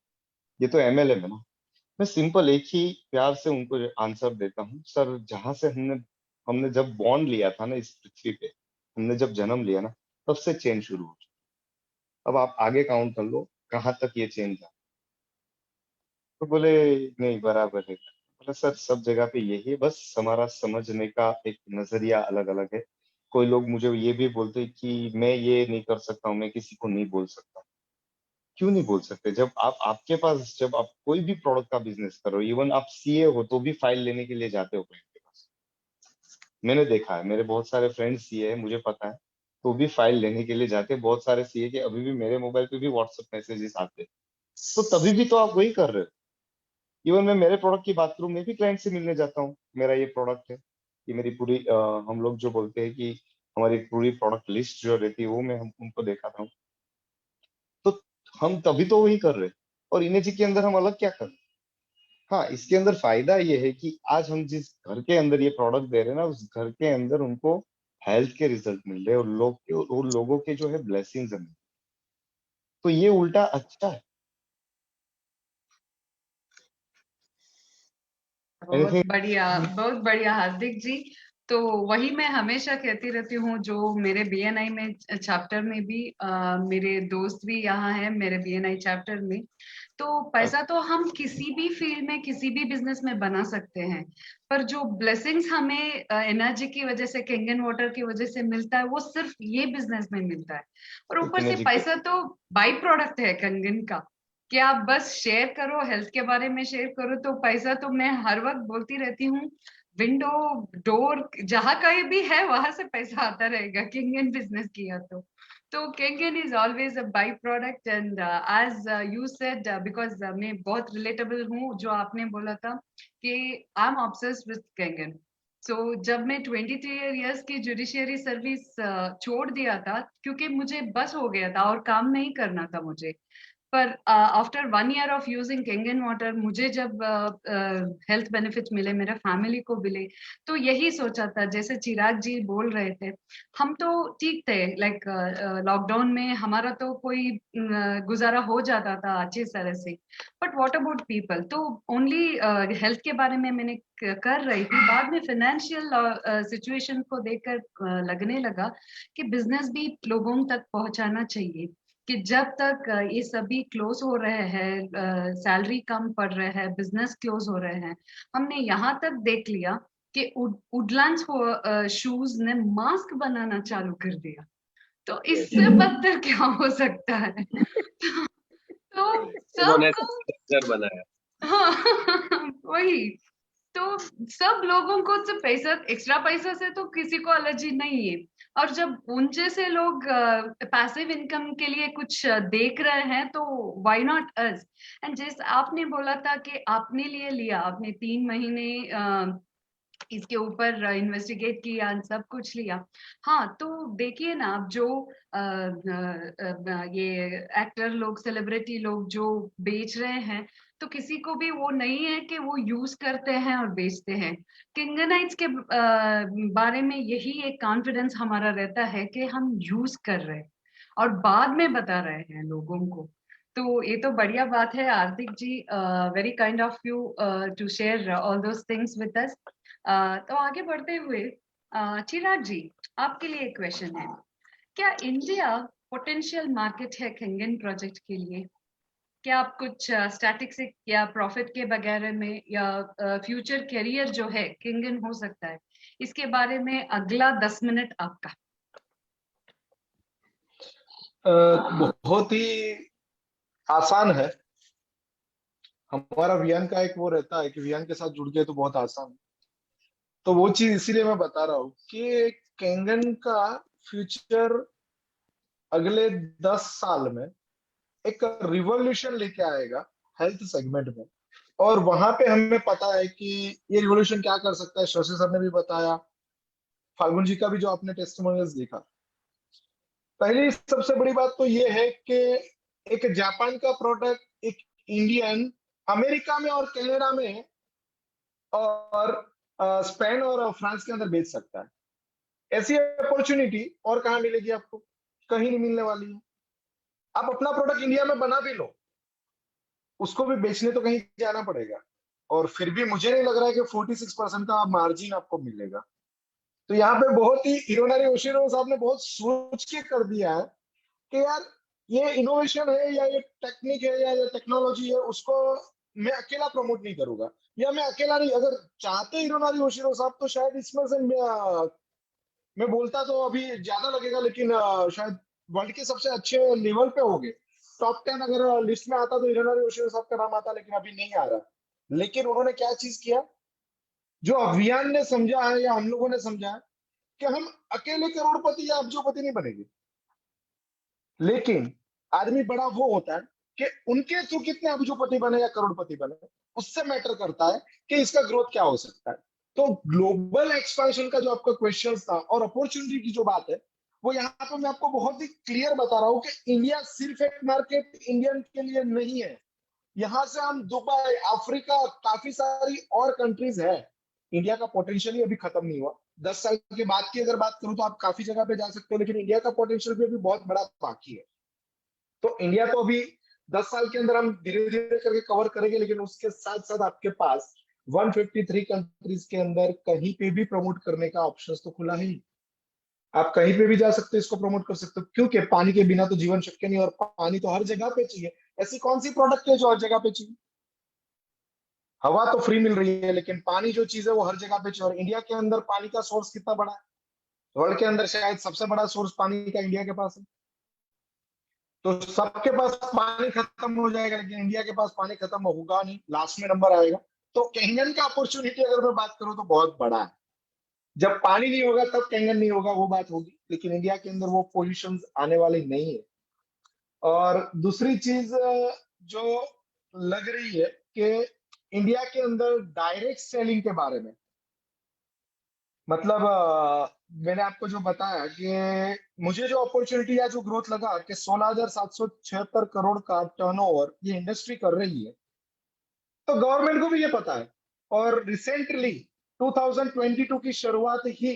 ये तो MLM है ना। मैं सिंपल एक ही प्यार से उनको आंसर देता हूँ, सर जहां से हमने हमने जब बॉर्न लिया था ना इस पृथ्वी पे, हमने जब जन्म लिया ना, तब से चेंज शुरू हो चुका। अब आप आगे काउंट कर लो कहाँ तक ये चेंज है। तो बोले नहीं बराबर है। बोले सर सब जगह पे यही है, बस हमारा समझने का एक नजरिया अलग अलग है। कोई लोग मुझे ये भी बोलते हैं कि मैं ये नहीं कर सकता हूँ, मैं किसी को नहीं बोल सकता। क्यों नहीं बोल सकते? जब आप आपके पास, जब आप कोई भी प्रोडक्ट का बिजनेस करो, इवन आप CA हो तो भी फाइल लेने के लिए जाते हो क्लाइंट के पास। मैंने देखा है, मेरे बहुत सारे फ्रेंड्स CA है, मुझे पता है, तो भी फाइल लेने के लिए जाते हैं। बहुत सारे CA के अभी भी मेरे मोबाइल पे भी व्हाट्सएप मैसेजेस आते हैं। तो तभी भी तो आप वही कर रहे हो। इवन मैं मेरे प्रोडक्ट की बात करूं, मैं भी क्लाइंट से मिलने जाता हूँ, मेरा ये प्रोडक्ट है, ये मेरी पूरी हम लोग जो बोलते हैं कि हमारी पूरी प्रोडक्ट लिस्ट जो रहती है वो मैं उनको दिखाता हूँ। तो हम तभी तो वही कर रहे हैं। और इमेजी के अंदर हम अलग क्या कर रहे हैं? हाँ, इसके अंदर फायदा ये है कि आज हम जिस घर के अंदर ये प्रोडक्ट दे रहे हैं ना, उस घर के अंदर उनको हेल्थ के रिजल्ट मिल रहे हैं, और उन लोगों के जो है ब्लेसिंग्स है। तो ये उल्टा अच्छा है।
बहुत
एनीथिंग?
बढ़िया, बहुत बढ़िया हार्दिक जी। तो वही मैं हमेशा कहती रहती हूँ, जो मेरे BNI में चैप्टर में भी मेरे दोस्त भी यहाँ हैं मेरे BNI चैप्टर में। तो पैसा तो हम किसी भी फील्ड में किसी भी बिजनेस में बना सकते हैं, पर जो ब्लेसिंग्स हमें एनर्जी की वजह से, केंगन वाटर की वजह से मिलता है, वो सिर्फ ये बिजनेस में मिलता है। और ऊपर से
Energy
पैसा तो बाई प्रोडक्ट है कंगन का, कि आप बस शेयर करो, हेल्थ के बारे में शेयर करो, तो पैसा तो मैं हर वक्त बोलती रहती हूँ, विंडो डोर जहां कहीं भी है वहां से पैसा आता रहेगा किंगन बिजनेस किया तो Kengen is always a byproduct and as you said because मैं बहुत relatable हूँ, जो आपने बोला था कि I'm obsessed with Kengen. So जब मैं 23 years की जुडिशियरी सर्विस छोड़ दिया था, क्योंकि मुझे बस हो गया था और काम नहीं करना था मुझे, पर after 1 year of using Kangen water मुझे जब हेल्थ बेनिफिट मिले, मेरे फैमिली को मिले, तो यही सोचा था, जैसे चिराग जी बोल रहे थे, हम तो ठीक थे, लाइक लॉकडाउन में हमारा तो कोई गुजारा हो जाता था अच्छी तरह से, बट व्हाट अबाउट पीपल, तो ओनली हेल्थ के बारे में मैंने कर रही थी। बाद में फाइनेंशियल सिचुएशन को देखकर लगने लगा कि बिजनेस भी लोगों तक पहुंचाना चाहिए, कि जब तक ये सभी क्लोज हो रहे हैं, सैलरी कम पड़ रहे हैं, बिजनेस क्लोज हो रहे हैं, हमने यहाँ तक देख लिया कि वुडलैंड्स शूज ने मास्क बनाना चालू कर दिया, तो इससे बदतर क्या हो सकता है? तो
उन्होंने
सबको
नजर बनाया।
हाँ वही, तो सब लोगों को तो पैसा, एक्स्ट्रा पैसा से तो किसी को एलर्जी नहीं है, और जब ऊंचे से लोग पैसिव इनकम के लिए कुछ देख रहे हैं, तो व्हाई नॉट अस? एंड जैसे आपने बोला था कि आपने लिया, आपने 3 महीने इसके ऊपर इन्वेस्टिगेट किया, सब कुछ लिया। हाँ, तो देखिए ना, आप जो ये एक्टर लोग, सेलिब्रिटी लोग जो बेच रहे हैं, तो किसी को भी वो नहीं है कि वो यूज करते हैं और बेचते हैं। किंगनाइट्स के बारे में यही एक कॉन्फिडेंस हमारा रहता है कि हम यूज कर रहे हैं और बाद में बता रहे हैं लोगों को। तो ये तो बढ़िया बात है Hardik ji, very kind of you to share all those things with us. तो आगे बढ़ते हुए चिराग जी, आपके लिए एक क्वेश्चन है, क्या इंडिया पोटेंशियल मार्केट है केंगन प्रोजेक्ट के लिए? क्या आप कुछ स्टैटिस्टिक्स या प्रॉफिट के वगैरह में, या फ्यूचर करियर जो है केंगन हो सकता है, इसके बारे में अगला 10 मिनट आपका।
बहुत ही आसान है। हमारा वियान का एक वो रहता है कि वियान के साथ जुड़ गए तो बहुत आसान है। तो वो चीज इसीलिए मैं बता रहा हूँ कि केंगन का फ्यूचर अगले 10 साल में एक रिवॉल्यूशन लेके आएगा हेल्थ सेगमेंट में। और वहां पे हमें पता है कि ये रिवॉल्यूशन क्या कर सकता है। शशि सर ने भी बताया, फाल्गुन जी का भी जो आपने टेस्टिमोनियल्स देखा। पहली सबसे बड़ी बात तो ये है कि एक जापान का प्रोडक्ट एक इंडियन अमेरिका में और कनाडा में और स्पेन और फ्रांस के अंदर बेच सकता है। ऐसी अपॉर्चुनिटी और कहाँ मिलेगी आपको? कहीं नहीं मिलने वाली है। आप अपना प्रोडक्ट इंडिया में बना भी लो, उसको भी बेचने तो कहीं जाना पड़ेगा, और फिर भी मुझे नहीं लग रहा है कि 46% का मार्जिन आपको मिलेगा। तो यहाँ पे बहुत ही हिरोनारी ओशिरो साहब ने बहुत सोच के कर दिया है कि यार ये इनोवेशन है या ये टेक्निक है या ये टेक्नोलॉजी है, उसको मैं अकेला प्रमोट नहीं करूंगा, या मैं अकेला नहीं। अगर चाहते हिरोनारी ओशिरो साहब तो शायद इसमें से मैं बोलता तो अभी ज्यादा लगेगा, लेकिन शायद वर्ल्ड के सबसे अच्छे लेवल पे होंगे। टॉप 10 अगर लिस्ट में आता तो हिरोनारी ओशिरो साहब का नाम आता, लेकिन अभी नहीं आ रहा। लेकिन उन्होंने क्या चीज किया, जो अभियान ने समझा है या हम लोगों ने समझा है, कि हम अकेले करोड़पति या अब्जोपति नहीं बनेंगे, लेकिन आदमी बड़ा वो होता है कि उनके थ्रू कितने अब्जोपति बने या करोड़पति बने, उससे मैटर करता है कि इसका ग्रोथ क्या हो सकता है। तो ग्लोबल एक्सपेंशन का जो आपका क्वेश्चन था और अपॉर्चुनिटी की जो बात है, वो यहाँ पे मैं आपको बहुत ही क्लियर बता रहा हूँ कि इंडिया सिर्फ एक मार्केट इंडियन के लिए नहीं है। यहाँ से हम दुबई, अफ्रीका, काफी सारी और कंट्रीज है। इंडिया का पोटेंशियल ही अभी खत्म नहीं हुआ। 10 साल के बाद की अगर बात करूं तो आप काफी जगह पे जा सकते हो, लेकिन इंडिया का पोटेंशियल भी अभी बहुत बड़ा बाकी है। तो इंडिया तो अभी 10 साल के अंदर हम धीरे धीरे करके कवर करेंगे, लेकिन उसके साथ साथ आपके पास 153 कंट्रीज के अंदर कहीं पे भी प्रमोट करने का ऑप्शन तो खुला है ही। आप कहीं पे भी जा सकते हो, इसको प्रमोट कर सकते हो, क्योंकि पानी के बिना तो जीवन शक्य नहीं, और पानी तो हर जगह पे चाहिए। ऐसी कौन सी प्रोडक्ट है जो हर जगह पे चाहिए? हवा तो फ्री मिल रही है, लेकिन पानी जो चीज है वो हर जगह पे चाहिए। और इंडिया के अंदर पानी का सोर्स कितना बड़ा है? वर्ल्ड के अंदर शायद सबसे बड़ा सोर्स पानी का इंडिया के पास है। तो सबके पास पानी खत्म हो जाएगा, लेकिन इंडिया के पास पानी खत्म होगा नहीं, लास्ट में नंबर आएगा। तो कैंगन का अपॉर्चुनिटी अगर मैं बात करूं तो बहुत बड़ा है। जब पानी नहीं होगा तब कैंगन नहीं होगा, वो बात होगी, लेकिन इंडिया के अंदर वो पोजीशंस आने वाली नहीं है। और दूसरी चीज जो लग रही है कि इंडिया के अंदर डायरेक्ट सेलिंग के बारे में, मतलब मैंने आपको जो बताया कि मुझे जो अपॉर्चुनिटी या जो ग्रोथ लगा कि 16,776 करोड़ का टर्नओवर ये इंडस्ट्री कर रही है, तो गवर्नमेंट को भी ये पता है। और रिसेंटली 2022 की शुरुआत ही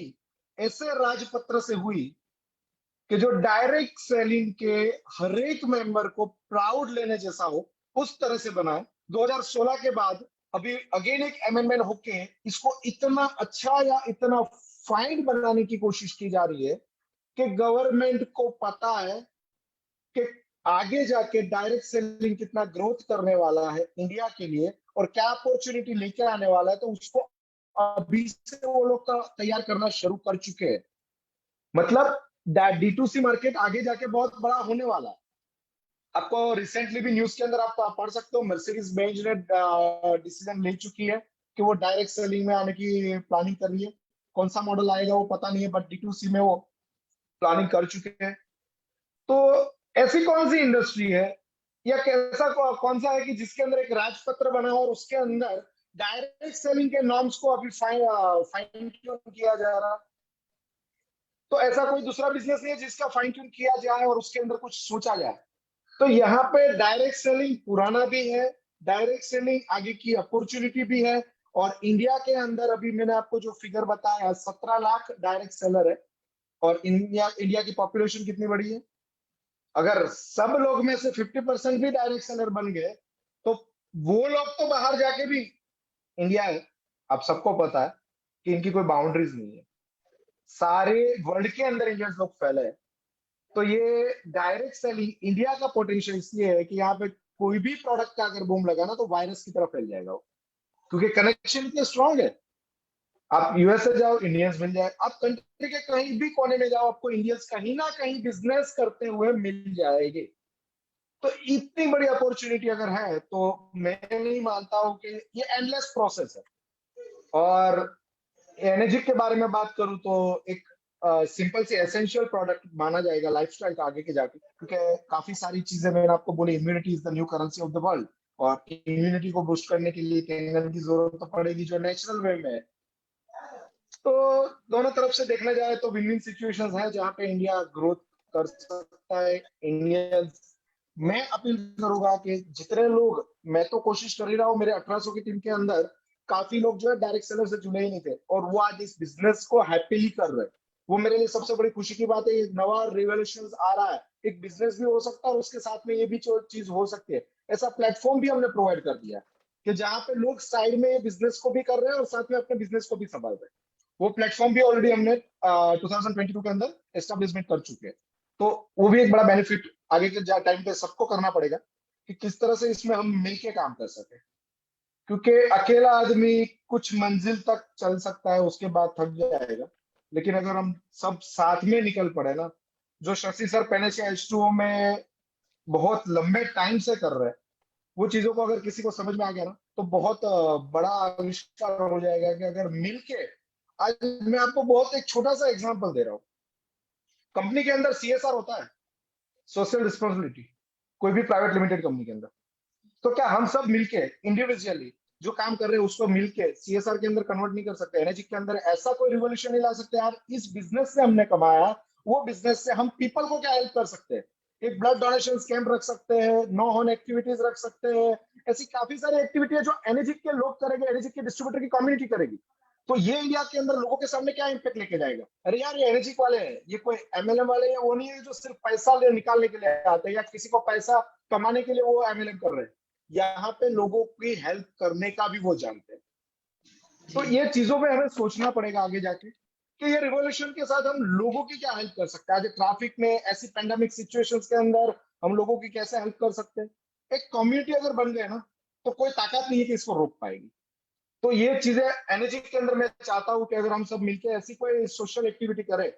ऐसे राजपत्र से हुई कि जो डायरेक्ट सेलिंग के हर एक मेंबर को प्राउड लेने जैसा हो, उस तरह से बना है। 2016 के बाद अभी अगेन एक अमेंडमेंट होके इसको इतना अच्छा या इतना फाइन बनाने की कोशिश की जा रही है कि गवर्नमेंट को पता है कि आगे जाके डायरेक्ट सेलिंग कितना ग्रोथ करने वाला है इंडिया के लिए, और क्या अपॉर्चुनिटी लेकर आने वाला है। तो उसको अभी से वो लोग का तैयार करना शुरू कर चुके हैं। मतलब D2C मार्केट आगे जाके बहुत बड़ा होने वाला है। आपको रिसेंटली भी न्यूज के अंदर आप पढ़ सकते हो, मर्सिडीज बेंज ने डिसीजन ले चुकी है कि वो डायरेक्ट सेलिंग में आने की प्लानिंग कर रही है। कौन सा मॉडल आएगा वो पता नहीं है, बट D2C में वो प्लानिंग कर चुके हैं। तो ऐसी कौन सी इंडस्ट्री है या कैसा कौन सा है कि जिसके अंदर एक राजपत्र बना हो और उसके अंदर डायरेक्ट सेलिंग के नॉर्म्स को अभी फाइन ट्यून किया जा रहा? तो ऐसा कोई दूसरा बिजनेस नहीं है जिसका फाइन ट्यून किया जाए और उसके अंदर कुछ सोचा जाए। तो यहाँ पे डायरेक्ट सेलिंग पुराना भी है, डायरेक्ट सेलिंग आगे की अपॉर्चुनिटी भी है। और इंडिया के अंदर अभी मैंने आपको जो फिगर बताया 17 लाख डायरेक्ट सेलर है। और इंडिया इंडिया की पॉपुलेशन कितनी बड़ी है? अगर सब लोग में से 50% भी डायरेक्ट सेलर बन गए तो वो लोग तो बाहर जाके भी, इंडिया है, आप सबको पता है कि इनकी कोई बाउंड्रीज नहीं है, सारे वर्ल्ड के अंदर इंडियंस लोग फैले हैं। तो ये डायरेक्ट सेलिंग इंडिया का पोटेंशियल इसलिए है कि यहाँ पे कोई भी प्रोडक्ट का अगर बूम लगा ना तो वायरस की तरह फैल जाएगा वो, क्योंकि कनेक्शन इतने स्ट्रांग है। आप यूएसए जाओ, इंडियंस मिल जाए, आप कंट्री के कहीं भी कोने में जाओ, आपको इंडियंस कहीं ना कहीं बिजनेस करते हुए मिल जाएंगे। तो इतनी बड़ी अपॉर्चुनिटी अगर है तो मैं नहीं मानता हूं कि ये एंडलेस प्रोसेस है। और एनर्जी के बारे में बात करूं तो एक सिंपल सी एसेंशियल प्रोडक्ट माना जाएगा लाइफस्टाइल का आगे के जाके, क्योंकि काफी सारी चीजें मैंने आपको बोली, immunity is the new currency of the world. और इम्यूनिटी को बूस्ट करने के लिए कैंगन की जरूरत तो पड़ेगी जो नेचुरल वे में है। तो दोनों तरफ से देखने जाए तो विन विन सिचुएशंस है जहां पे इंडिया ग्रोथ कर सकता है। इंडियंस, मैं अपील करूंगा कि जितने लोग, मैं तो कोशिश कर ही रहा हूँ, मेरे 1800 की टीम के अंदर काफी लोग जो है डायरेक्ट सेलर से जुड़े ही नहीं थे और वो आज इस बिजनेस को हैप्पीली कर रहे हैं। वो मेरे लिए सबसे बड़ी खुशी की बात है। एक नवा रिवोल्यूशन आ रहा है, एक बिजनेस भी हो सकता है और उसके साथ में ये भी चीज हो सकती है। ऐसा प्लेटफॉर्म भी हमने प्रोवाइड कर दिया है कि जहाँ पे लोग साइड में बिजनेस को भी कर रहे हैं और साथ में अपने बिजनेस को भी संभाल रहे हैं। वो प्लेटफॉर्म भी ऑलरेडी हमने 2022 के अंदर एस्टेब्लिशमेंट कर चुके हैं। तो वो भी एक बड़ा बेनिफिट आगे के टाइम पे सबको करना पड़ेगा कि किस तरह से इसमें हम मिलके काम कर सके, क्योंकि अकेला आदमी कुछ मंजिल तक चल सकता है, उसके बाद थक जाएगा। लेकिन अगर हम सब साथ में निकल पड़े ना, जो शशि सर पेनेशिया H2O में बहुत लंबे टाइम से कर रहे हैं, वो चीजों को अगर किसी को समझ में आ गया ना तो बहुत बड़ा आविष्कार हो जाएगा कि अगर मिलके। आज मैं आपको बहुत एक छोटा सा एग्जांपल दे रहा हूँ। कंपनी के अंदर CSR होता है, सोशल रिस्पॉन्सिबिलिटी, कोई भी प्राइवेट लिमिटेड कंपनी के अंदर। तो क्या हम सब मिलके इंडिविजुअली जो काम कर रहे हैं उसको मिलके CSR के अंदर कन्वर्ट नहीं कर सकते? एनर्जी के अंदर ऐसा कोई रिवोल्यूशन नहीं ला सकते यार? इस बिजनेस से हमने कमाया, वो बिजनेस से हम पीपल को क्या हेल्प कर सकते हैं? एक ब्लड डोनेशन कैंप रख सकते हैं, नो होन एक्टिविटीज रख सकते हैं। ऐसी काफी सारी एक्टिविटी है जो एनर्जी के लोग करेंगे, एनर्जी के डिस्ट्रीब्यूटर की कम्युनिटी करेगी। तो ये इंडिया के अंदर लोगों के सामने क्या इम्पैक्ट लेके जाएगा? अरे यार ये एनर्जी वाले हैं, ये कोई MLM वाले हैं, वो नहीं है जो सिर्फ पैसा निकालने के लिए आते हैं या किसी को पैसा कमाने के लिए वो MLM कर रहे हैं। यहाँ पे लोगों की हेल्प करने का भी वो जानते हैं। तो ये चीजों पे हमें सोचना पड़ेगा आगे जाके कि ये रिवॉल्यूशन के साथ हम लोगों की क्या हेल्प कर सकते हैं। आज ट्रैफिक में ऐसी पेंडेमिक सिचुएशंस के अंदर हम लोगों की कैसे हेल्प कर सकते हैं। एक कम्युनिटी अगर बन गए ना तो कोई ताकत नहीं है कि इसको रोक पाएगी। तो ये चीजें एनर्जी के अंदर मैं चाहता हूँ कि अगर हम सब मिलकर ऐसी कोई सोशल एक्टिविटी करें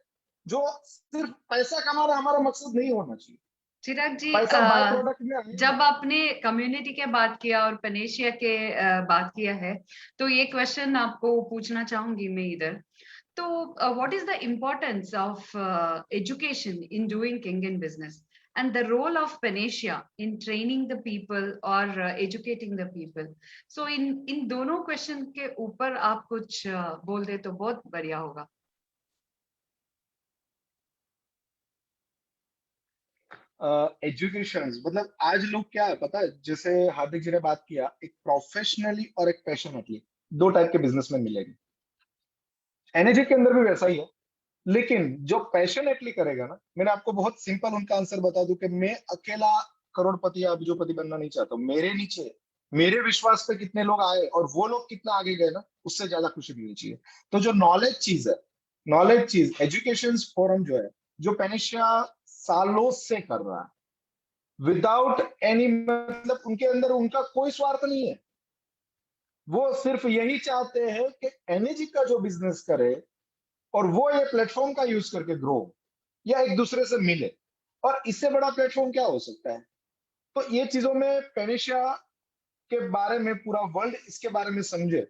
जो सिर्फ पैसा कमाना हमारा मकसद नहीं होना चाहिए।
चिराग जी,
पैसा बाय प्रोडक्ट में आएगा।
जब आपने कम्युनिटी के बात किया और पेनेशिया के बात किया है, तो ये क्वेश्चन आपको पूछना चाहूंगी मैं इधर। तो what is the importance of education in doing Kangen business and the role of Panacea in training the people or educating the people? So in दोनों क्वेश्चन के ऊपर आप कुछ बोल दे तो बहुत बढ़िया होगा।
एजुकेशन मतलब आज लोग क्या है पता है, जैसे हार्दिक जी ने बात किया, एक प्रोफेशनली और एक पैशनेटली दो टाइप के बिजनेसमैन मिलेंगे। एनर्जी के अंदर भी वैसा ही है, लेकिन जो पैशनेटली करेगा ना, मैंने आपको बहुत सिंपल उनका आंसर बता दूं कि मैं अकेला करोड़पति या बीजोपति बनना नहीं चाहता हूँ। मेरे नीचे मेरे विश्वास पे कितने लोग आए और वो लोग कितना आगे गए ना, उससे ज्यादा खुशी मिलनी चाहिए। तो जो नॉलेज चीज है, नॉलेज चीज एजुकेशन फोरम जो है, जो पेनिशिया सालों से कर रहा है विदाउट एनी, मतलब उनके अंदर उनका कोई स्वार्थ नहीं है। वो सिर्फ यही चाहते हैं कि एनर्जी का जो बिजनेस करे और वो ये प्लेटफॉर्म का यूज करके ग्रो या एक दूसरे से मिले, और इससे बड़ा प्लेटफॉर्म क्या हो सकता है। तो ये चीजों में पेनिशिया के बारे में पूरा वर्ल्ड इसके बारे में समझे,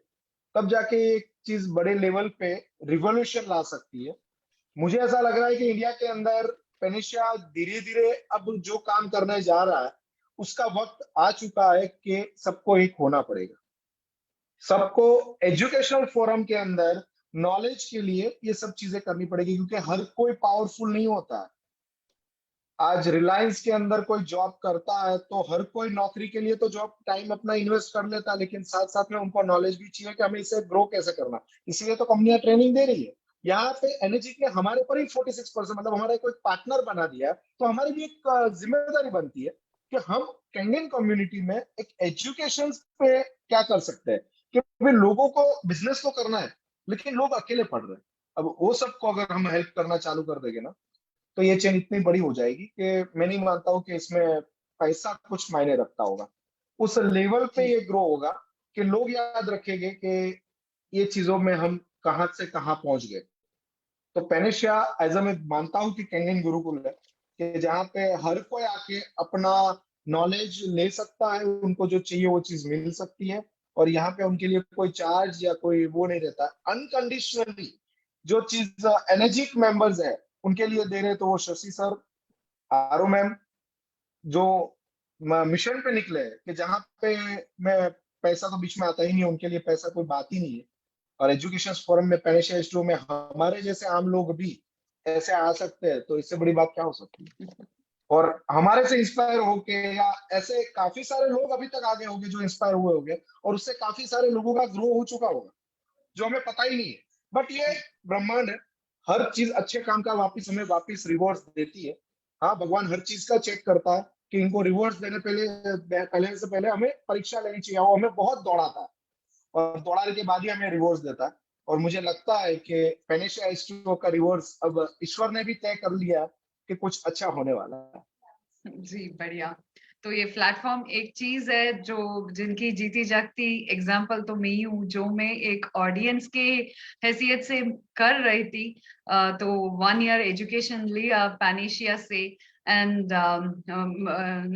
तब जाके एक चीज बड़े लेवल पे रिवॉल्यूशन ला सकती है। मुझे ऐसा लग रहा है कि इंडिया के अंदर पेनिशिया धीरे धीरे अब जो काम करने जा रहा है उसका वक्त आ चुका है कि सबको एक होना पड़ेगा। सबको एजुकेशनल फोरम के अंदर नॉलेज के लिए ये सब चीजें करनी पड़ेगी, क्योंकि हर कोई पावरफुल नहीं होता है। आज रिलायंस के अंदर कोई जॉब करता है तो हर कोई नौकरी के लिए तो जॉब टाइम अपना इन्वेस्ट कर लेता है, लेकिन साथ साथ में उनको नॉलेज भी चाहिए कि हमें इसे ग्रो कैसे करना। इसलिए तो कंपनियां ट्रेनिंग दे रही है। यहाँ पे एनर्जी ने हमारे पर ही 46%, मतलब हमारा कोई पार्टनर बना दिया, तो हमारी भी एक जिम्मेदारी बनती है कि हम केंगन कम्युनिटी में एक एजुकेशन पे क्या कर सकते हैं कि भाई लोगों को बिजनेस तो करना है, लेकिन लोग अकेले पढ़ रहे हैं। अब वो सबको अगर हम हेल्प करना चालू कर देंगे ना, तो ये चेन इतनी बड़ी हो जाएगी कि मैं नहीं मानता हूँ कि इसमें पैसा कुछ मायने रखता होगा। उस लेवल पे ये ग्रो होगा कि लोग याद रखेंगे कि ये चीजों में हम कहां से कहां पहुंच गए। तो पेनिशिया एज मैं मानता हूँ कि केंगन गुरुकुल है कि जहाँ पे हर कोई आके अपना नॉलेज ले सकता है, उनको जो चाहिए वो चीज मिल सकती है, और यहाँ पे उनके लिए कोई चार्ज या कोई वो नहीं रहता। अनकंडीशनली जो चीज एनर्जी मेंबर्स है उनके लिए दे रहे, तो वो शशि सर, आरो मैम जो मिशन पे निकले हैं कि जहाँ पे मैं पैसा तो बीच में आता ही नहीं, उनके लिए पैसा कोई बात ही नहीं है। और एजुकेशन फोरम में पेनिशिया इंस्टीट्यूट में हमारे जैसे आम लोग भी ऐसे आ सकते हैं, तो इससे बड़ी बात क्या हो सकती है। और हमारे से इंस्पायर होके या ऐसे काफी सारे लोग अभी तक आगे होंगे जो इंस्पायर हुए होंगे, और उससे काफी सारे लोगों का ग्रो हो चुका होगा जो हमें पता ही नहीं है। बट ये ब्रह्मांड है, हर चीज अच्छे काम का वापिस हमें वापिस रिवॉर्ड्स देती है। हाँ, भगवान हर चीज का चेक करता है कि इनको रिवॉर्ड्स देने पहले से पहले हमें परीक्षा लेनी चाहिए। वो हमें बहुत दौड़ाता है और दौड़ाने के बाद ही हमें रिवॉर्ड्स देता है। और मुझे लगता है कि पेनिशिया इंस्टीट्यूट का रिवॉर्ड्स अब ईश्वर ने भी तय कर लिया कि कुछ अच्छा होने वाला है।
जी बढ़िया। तो ये प्लेटफॉर्म एक चीज है जो जिनकी जीती जागती एग्जाम्पल तो मैं ही हूँ, जो मैं एक ऑडियंस के हैसियत से कर रही थी। तो 1 ईयर एजुकेशन लिया पेनिशिया से, एंड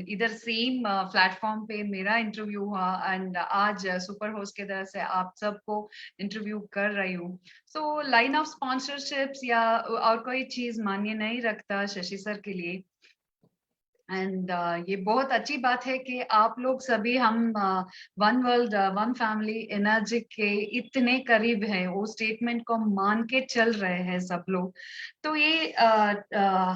इधर सेम प्लेटफॉर्म पे मेरा इंटरव्यू हुआ, एंड आज सुपर होस्ट के तरह से आप सबको इंटरव्यू कर रही हूँ। सो लाइन ऑफ स्पॉन्सरशिप्स या और कोई चीज मान्य नहीं रखता शशि सर के लिए। एंड ये बहुत अच्छी बात है कि आप लोग सभी हम one world one family energy के इतने करीब हैं, वो स्टेटमेंट को मान के चल रहे हैं सब लोग। तो ये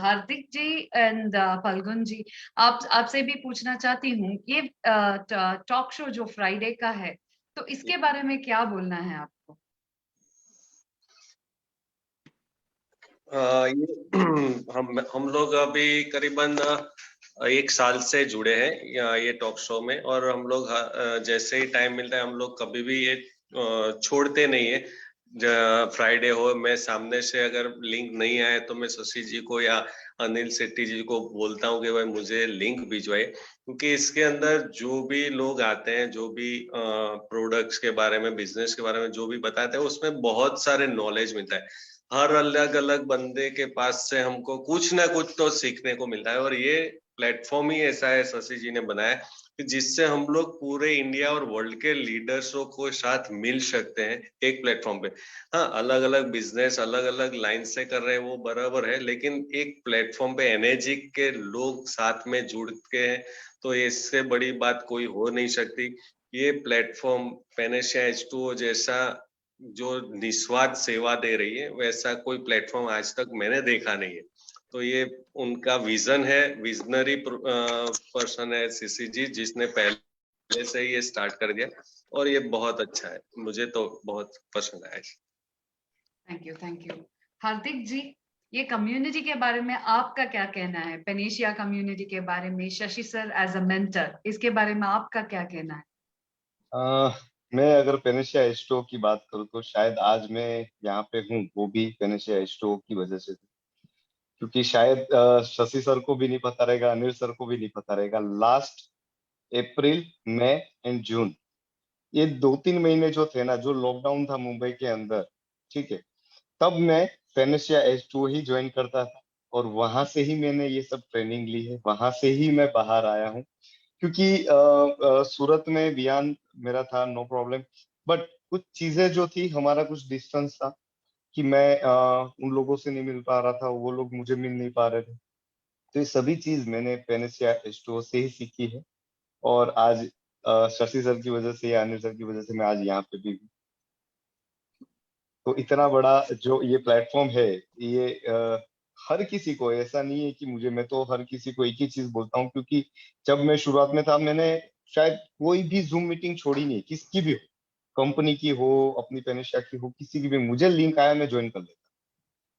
हार्दिक जी एंड फल्गुन जी, आपसे भी पूछना चाहती हूँ, ये टॉक शो जो फ्राइडे का है, तो इसके बारे में क्या बोलना है आपको?
हम लोग अभी करीबन 1 साल से जुड़े हैं ये टॉक शो में, और हम लोग जैसे ही टाइम मिलता है हम लोग कभी भी ये छोड़ते नहीं है। फ्राइडे हो, मैं सामने से अगर लिंक नहीं आए तो मैं शशि जी को या अनिल शेट्टी जी को बोलता हूँ कि भाई मुझे लिंक भिजवाइए, क्योंकि इसके अंदर जो भी लोग आते हैं, जो भी प्रोडक्ट्स के बारे में, बिजनेस के बारे में जो भी बताते हैं, उसमें बहुत सारे नॉलेज मिलता है। हर अलग अलग बंदे के पास से हमको कुछ ना कुछ तो सीखने को मिलता है, और ये प्लेटफॉर्म ही ऐसा है शशि जी ने बनाया कि जिससे हम लोग पूरे इंडिया और वर्ल्ड के लीडर्सों को साथ मिल सकते हैं एक प्लेटफॉर्म पे। हाँ, अलग अलग बिजनेस अलग अलग लाइन से कर रहे हैं वो बराबर है, लेकिन एक प्लेटफॉर्म पे एनर्जी के लोग साथ में जुड़ के हैं, तो इससे बड़ी बात कोई हो नहीं सकती। ये प्लेटफॉर्म पेनेशिया H2O जैसा जो निस्वार्थ सेवा दे रही है, वैसा कोई प्लेटफॉर्म आज तक मैंने देखा नहीं है। तो ये उनका विजन है, विजनरी पर्सन है शशि जी, जिसने पहले से ही ये स्टार्ट कर दिया, और ये बहुत अच्छा है, मुझे तो बहुत पसंद आया।
Thank you, thank you. Hardik ji, ये कम्युनिटी के बारे में आपका क्या कहना है? पेनेशिया कम्युनिटी के बारे में, Shashi sir as a mentor, इसके बारे में आपका क्या कहना है?
मैं अगर पेनेशिया H2O की बात करूँ तो शायद आज मैं यहाँ पे हूँ वो भी पेनेशिया H2O की वजह से, क्योंकि शायद शशि सर को भी नहीं पता रहेगा, अनिल सर को भी नहीं पता रहेगा, last April, May and June, ये 2-3 महीने जो थे ना, जो लॉकडाउन था मुंबई के अंदर, ठीक है, तब मैं पेनेशिया H2O ही ज्वाइन करता था, और वहां से ही मैंने ये सब ट्रेनिंग ली है, वहां से ही मैं बाहर आया हूँ। क्योंकि सूरत में वियान मेरा था, नो प्रॉब्लम, बट कुछ चीजें जो थी, हमारा कुछ डिस्टेंस था कि मैं उन लोगों से नहीं मिल पा रहा था, वो लोग मुझे मिल नहीं पा रहे थे, तो ये सभी चीज मैंने पेनेशिया H2O से ही सीखी है, और आज शशि सर की वजह से या अनिल सर की वजह से मैं आज यहाँ पे भी हूँ। तो इतना बड़ा जो ये प्लेटफॉर्म है, ये हर किसी को, ऐसा नहीं है कि मुझे, मैं तो हर किसी को एक ही चीज बोलता हूँ, क्योंकि जब मैं शुरुआत में था, मैंने शायद कोई भी जूम मीटिंग छोड़ी नहीं, किसकी भी हो, कंपनी की हो, अपनी पेनेशिया की हो, किसी की भी, मुझे लिंक आया मैं ज्वाइन कर लेता।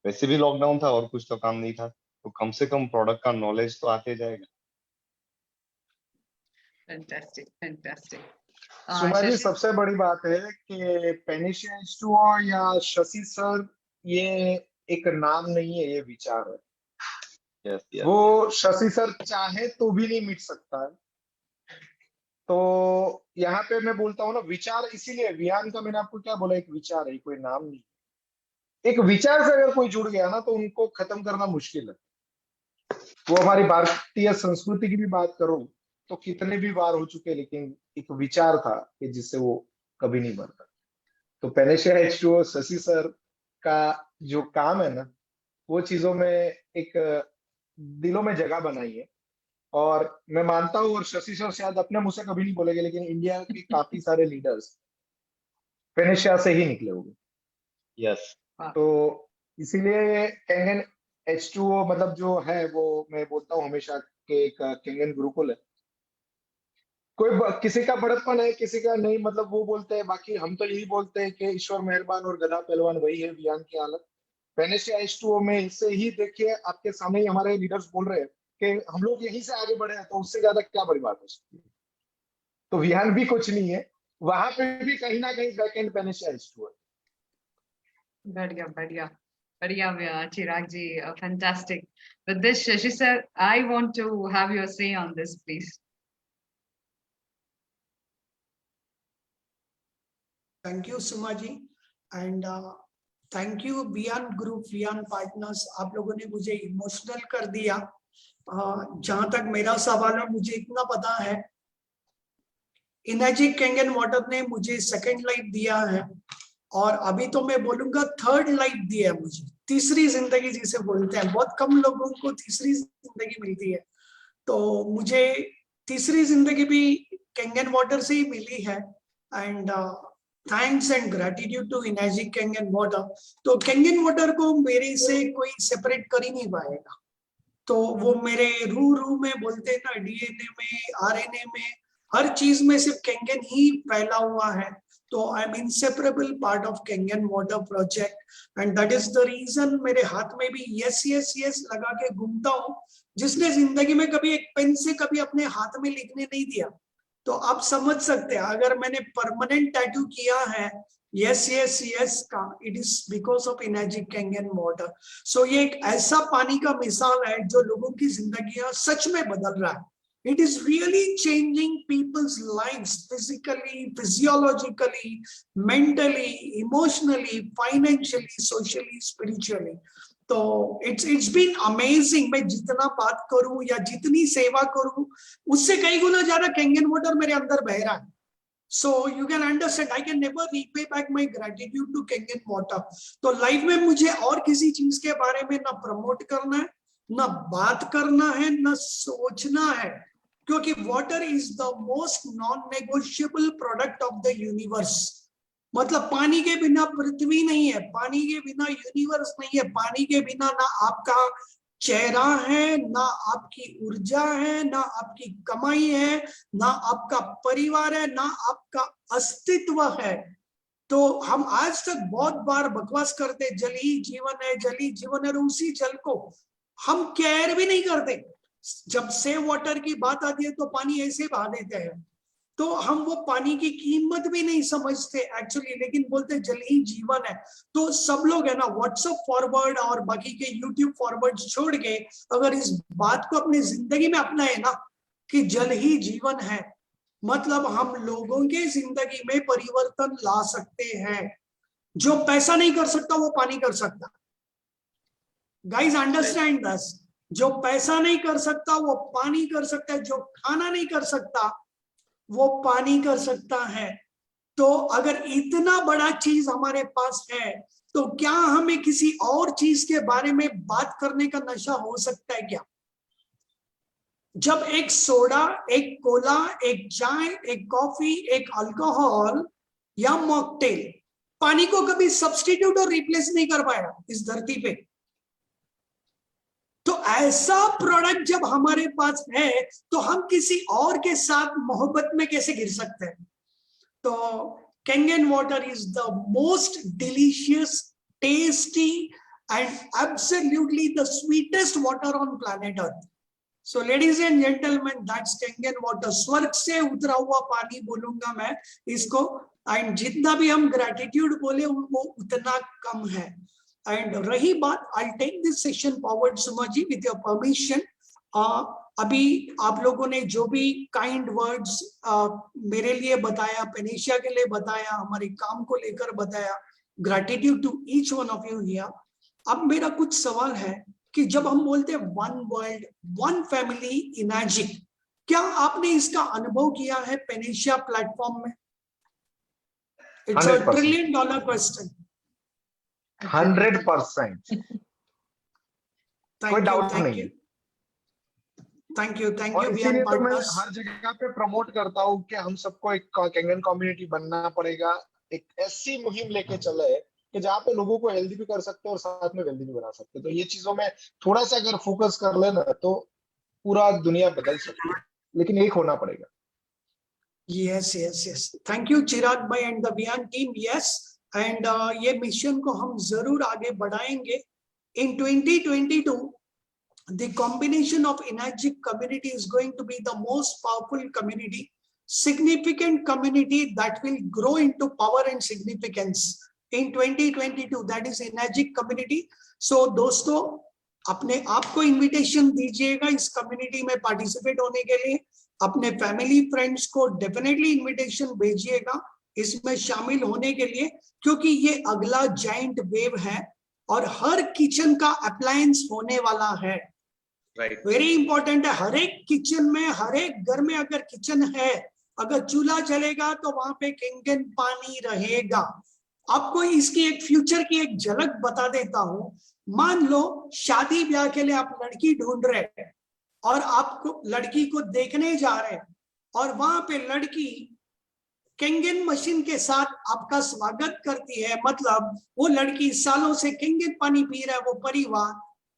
वैसे भी लॉकडाउन था और कुछ तो काम नहीं था, तो कम से कम प्रोडक्ट का नॉलेज तो आते जाएगा।
Fantastic, fantastic.
सुमा जी,
शशि,
सबसे बड़ी बात है कि पेनिशिया H2O या शशि सर, ये एक नाम नहीं है, ये विचार है।
Yes yes.
वो शशि सर चाहे तो भी नहीं मिट सकता है। तो यहाँ पे मैं बोलता हूँ ना, विचार, इसीलिए विहान का मैंने आपको क्या बोला, एक विचार है, कोई नाम नहीं। एक विचार से अगर कोई जुड़ गया ना, तो उनको खत्म करना मुश्किल है। वो हमारी भारतीय संस्कृति की भी बात करो तो कितने भी बार हो चुके, लेकिन एक विचार था कि जिससे वो कभी नहीं बनता। तो पेनेशिया H2O, शशि सर का जो काम है ना, वो चीजों में एक दिलों में जगह बनाई है। और मैं मानता हूँ, और शशि सर शायद अपने मुंह से कभी नहीं बोलेंगे, लेकिन इंडिया के काफी सारे लीडर्स पेनेशिया से ही निकले होंगे।
यस।
तो इसीलिए कैंगन H2O मतलब जो है, वो मैं बोलता हूँ हमेशा के एक कैंगन गुरुकुल है। किसी का बड़प्पन है, किसी का नहीं, मतलब वो बोलते हैं, बाकी हम तो यही बोलते हैं कि ईश्वर मेहरबान और गधा पहलवान वही है विहान की हालत। पेनेशिया H2O में इससे ही देखिए, आपके सामने ही हमारे लीडर्स बोल रहे हैं कि हम लोग यहीं से आगे बढ़े हैं, तो उससे ज्यादा क्या बड़ी बात हो सकती है। तो विहान भी कुछ नहीं है, वहां पे भी कहीं ना कहीं बैकएंड पेनेशिया H2O है।
बढ़िया, बढ़िया, बढ़िया, चिराग जी, fantastic. With this, Shashi sir, I want to have your say on this, please.
Thank you, Suma ji, and thank you, Vian Group, Vian Partners. आप लोगों ने मुझे इमोशनल कर दिया। जहां तक मेरा सवाल है, मुझे इतना पता है, एनर्जी कैंगन वाटर ने मुझे सेकंड लाइफ दिया है, और अभी तो मैं बोलूंगा थर्ड लाइफ दिया है मुझे, तीसरी जिंदगी जिसे बोलते हैं। बहुत कम लोगों को तीसरी जिंदगी मिलती है, तो मुझे तीसरी जिंदगी भी कैंगन वाटर से ही मिली है। And thanks and gratitude to energy Kangen water. तो कैंगन वाटर को मेरे से कोई सेपरेट कर ही नहीं पाएगा। तो वो मेरे रू में बोलते हैं ना, डीएनए में, आरएनए में, हर चीज में सिर्फ कैंगन ही फैला हुआ है। तो I am inseparable part of Kangen water project, and that is the reason मेरे हाथ में भी यस यस यस लगा के घूमता हूँ। जिसने जिंदगी में कभी एक पेन से कभी अपने हाथ में लिखने नहीं दिया, तो आप समझ सकते हैं अगर मैंने परमानेंट टैटू किया है यस यस यस का, it is because of energetic Kangen water. So ये एक ऐसा पानी का मिसाल है जो लोगों की जिंदगियां सच में बदल रहा है। It is really changing people's lives physically, physiologically, mentally, emotionally, financially, socially, spiritually. तो it's been amazing। मैं जितना बात करूं या जितनी सेवा करूं उससे कई गुना ज्यादा कैंगन वाटर मेरे अंदर बह रहा है। So you can understand I can never repay back my gratitude to Kangen water। तो लाइफ में मुझे और किसी चीज के बारे में ना प्रमोट करना है, ना बात करना है, ना सोचना है, क्योंकि water is the most non negotiable product of the universe. मतलब पानी के बिना पृथ्वी नहीं है, पानी के बिना यूनिवर्स नहीं है, पानी के बिना ना आपका चेहरा है, ना आपकी ऊर्जा है, ना आपकी कमाई है, ना आपका परिवार है, ना आपका अस्तित्व है। तो हम आज तक बहुत बार बकवास करते जल ही जीवन है, जल ही जीवन है, और उसी जल को हम केयर भी नहीं करते। जब सेव वाटर की बात आती है तो पानी ऐसे बहा देते हैं, तो हम वो पानी की कीमत भी नहीं समझते एक्चुअली, लेकिन बोलते जल ही जीवन है। तो सब लोग है ना व्हाट्सएप फॉरवर्ड और बाकी के यूट्यूब फॉरवर्ड छोड़ के अगर इस बात को अपनी जिंदगी में अपनाए ना कि जल ही जीवन है, मतलब हम लोगों के जिंदगी में परिवर्तन ला सकते हैं। जो पैसा नहीं कर सकता वो पानी कर सकता। Guys understand this. जो पैसा नहीं कर सकता वो पानी कर सकता है, जो खाना नहीं कर सकता वो पानी कर सकता है। तो अगर इतना बड़ा चीज हमारे पास है तो क्या हमें किसी और चीज के बारे में बात करने का नशा हो सकता है क्या? जब एक सोडा, एक कोला, एक चाय, एक कॉफी, एक अल्कोहल या मॉकटेल पानी को कभी सब्स्टिट्यूट और रिप्लेस नहीं कर पाया इस धरती पे, तो ऐसा प्रोडक्ट जब हमारे पास है तो हम किसी और के साथ मोहब्बत में कैसे गिर सकते हैं? तो Kangen water is the most delicious, tasty and absolutely the sweetest water on planet earth. So ladies and gentleman, that's Kangen water. स्वर्ग से उतरा हुआ पानी बोलूंगा मैं इसको, एंड जितना भी हम ग्रेटिट्यूड बोले वो उतना कम है। एंड रही बात, I take this session forward Suma ji with your permission. अभी आप लोगों ने जो भी काइंड वर्ड्स मेरे लिए बताया, पेनेशिया के लिए बताया, हमारे काम को लेकर बताया, gratitude to each one of you here. अब मेरा कुछ सवाल है कि जब हम बोलते हैं वन वर्ल्ड वन फैमिली इनर्जिक, क्या आपने इसका अनुभव किया है पेनेशिया प्लेटफॉर्म में? It's a $1 trillion question.
100%। कोई डाउट नहीं।
थैंक यू
और इसीलिए तो मैं हर जगह पे प्रमोट करता हूँ कि हम सबको एक कैंगन कम्युनिटी बनना पड़ेगा। एक ऐसी मुहिम लेके चले कि जहाँ पे लोगों को हेल्दी भी कर सकते हैं और साथ में वेल्दी भी बना सकते हैं। तो ये चीजों में थोड़ा सा अगर फोकस कर लेना तो पूरा दुनिया बदल सकती है, लेकिन एक होना पड़ेगा।
Yes yes yes, thank you Chirag भाई and the Vian team. Yes, and ये मिशन को हम जरूर आगे बढ़ाएंगे। इन 2022 the combination of Energic community is going to be the most powerful community, significant community that will grow into power and significance in 2022, that is Energic community। So दोस्तों, अपने आप को इनविटेशन दीजिएगा इस कम्युनिटी में पार्टिसिपेट होने के लिए। अपने फैमिली फ्रेंड्स को डेफिनेटली इनविटेशन भेजिएगा इसमें शामिल होने के लिए, क्योंकि ये अगला जाइंट वेव है और हर किचन का अप्लायंस होने वाला है। वेरी इंपॉर्टेंट है। हर एक किचन में, हर एक घर में अगर किचन है, अगर चूल्हा चलेगा तो वहां पे कैंगन पानी रहेगा। आपको इसकी एक फ्यूचर की एक झलक बता देता हूं। मान लो शादी ब्याह के लिए आप लड़की ढूंढ रहे हैं और आपको लड़की को देखने जा रहे हैं और वहां पे लड़की कैंगन मशीन के साथ आपका स्वागत करती है, मतलब वो लड़की सालों से कैंगन पानी पी रहा है, वो परिवार,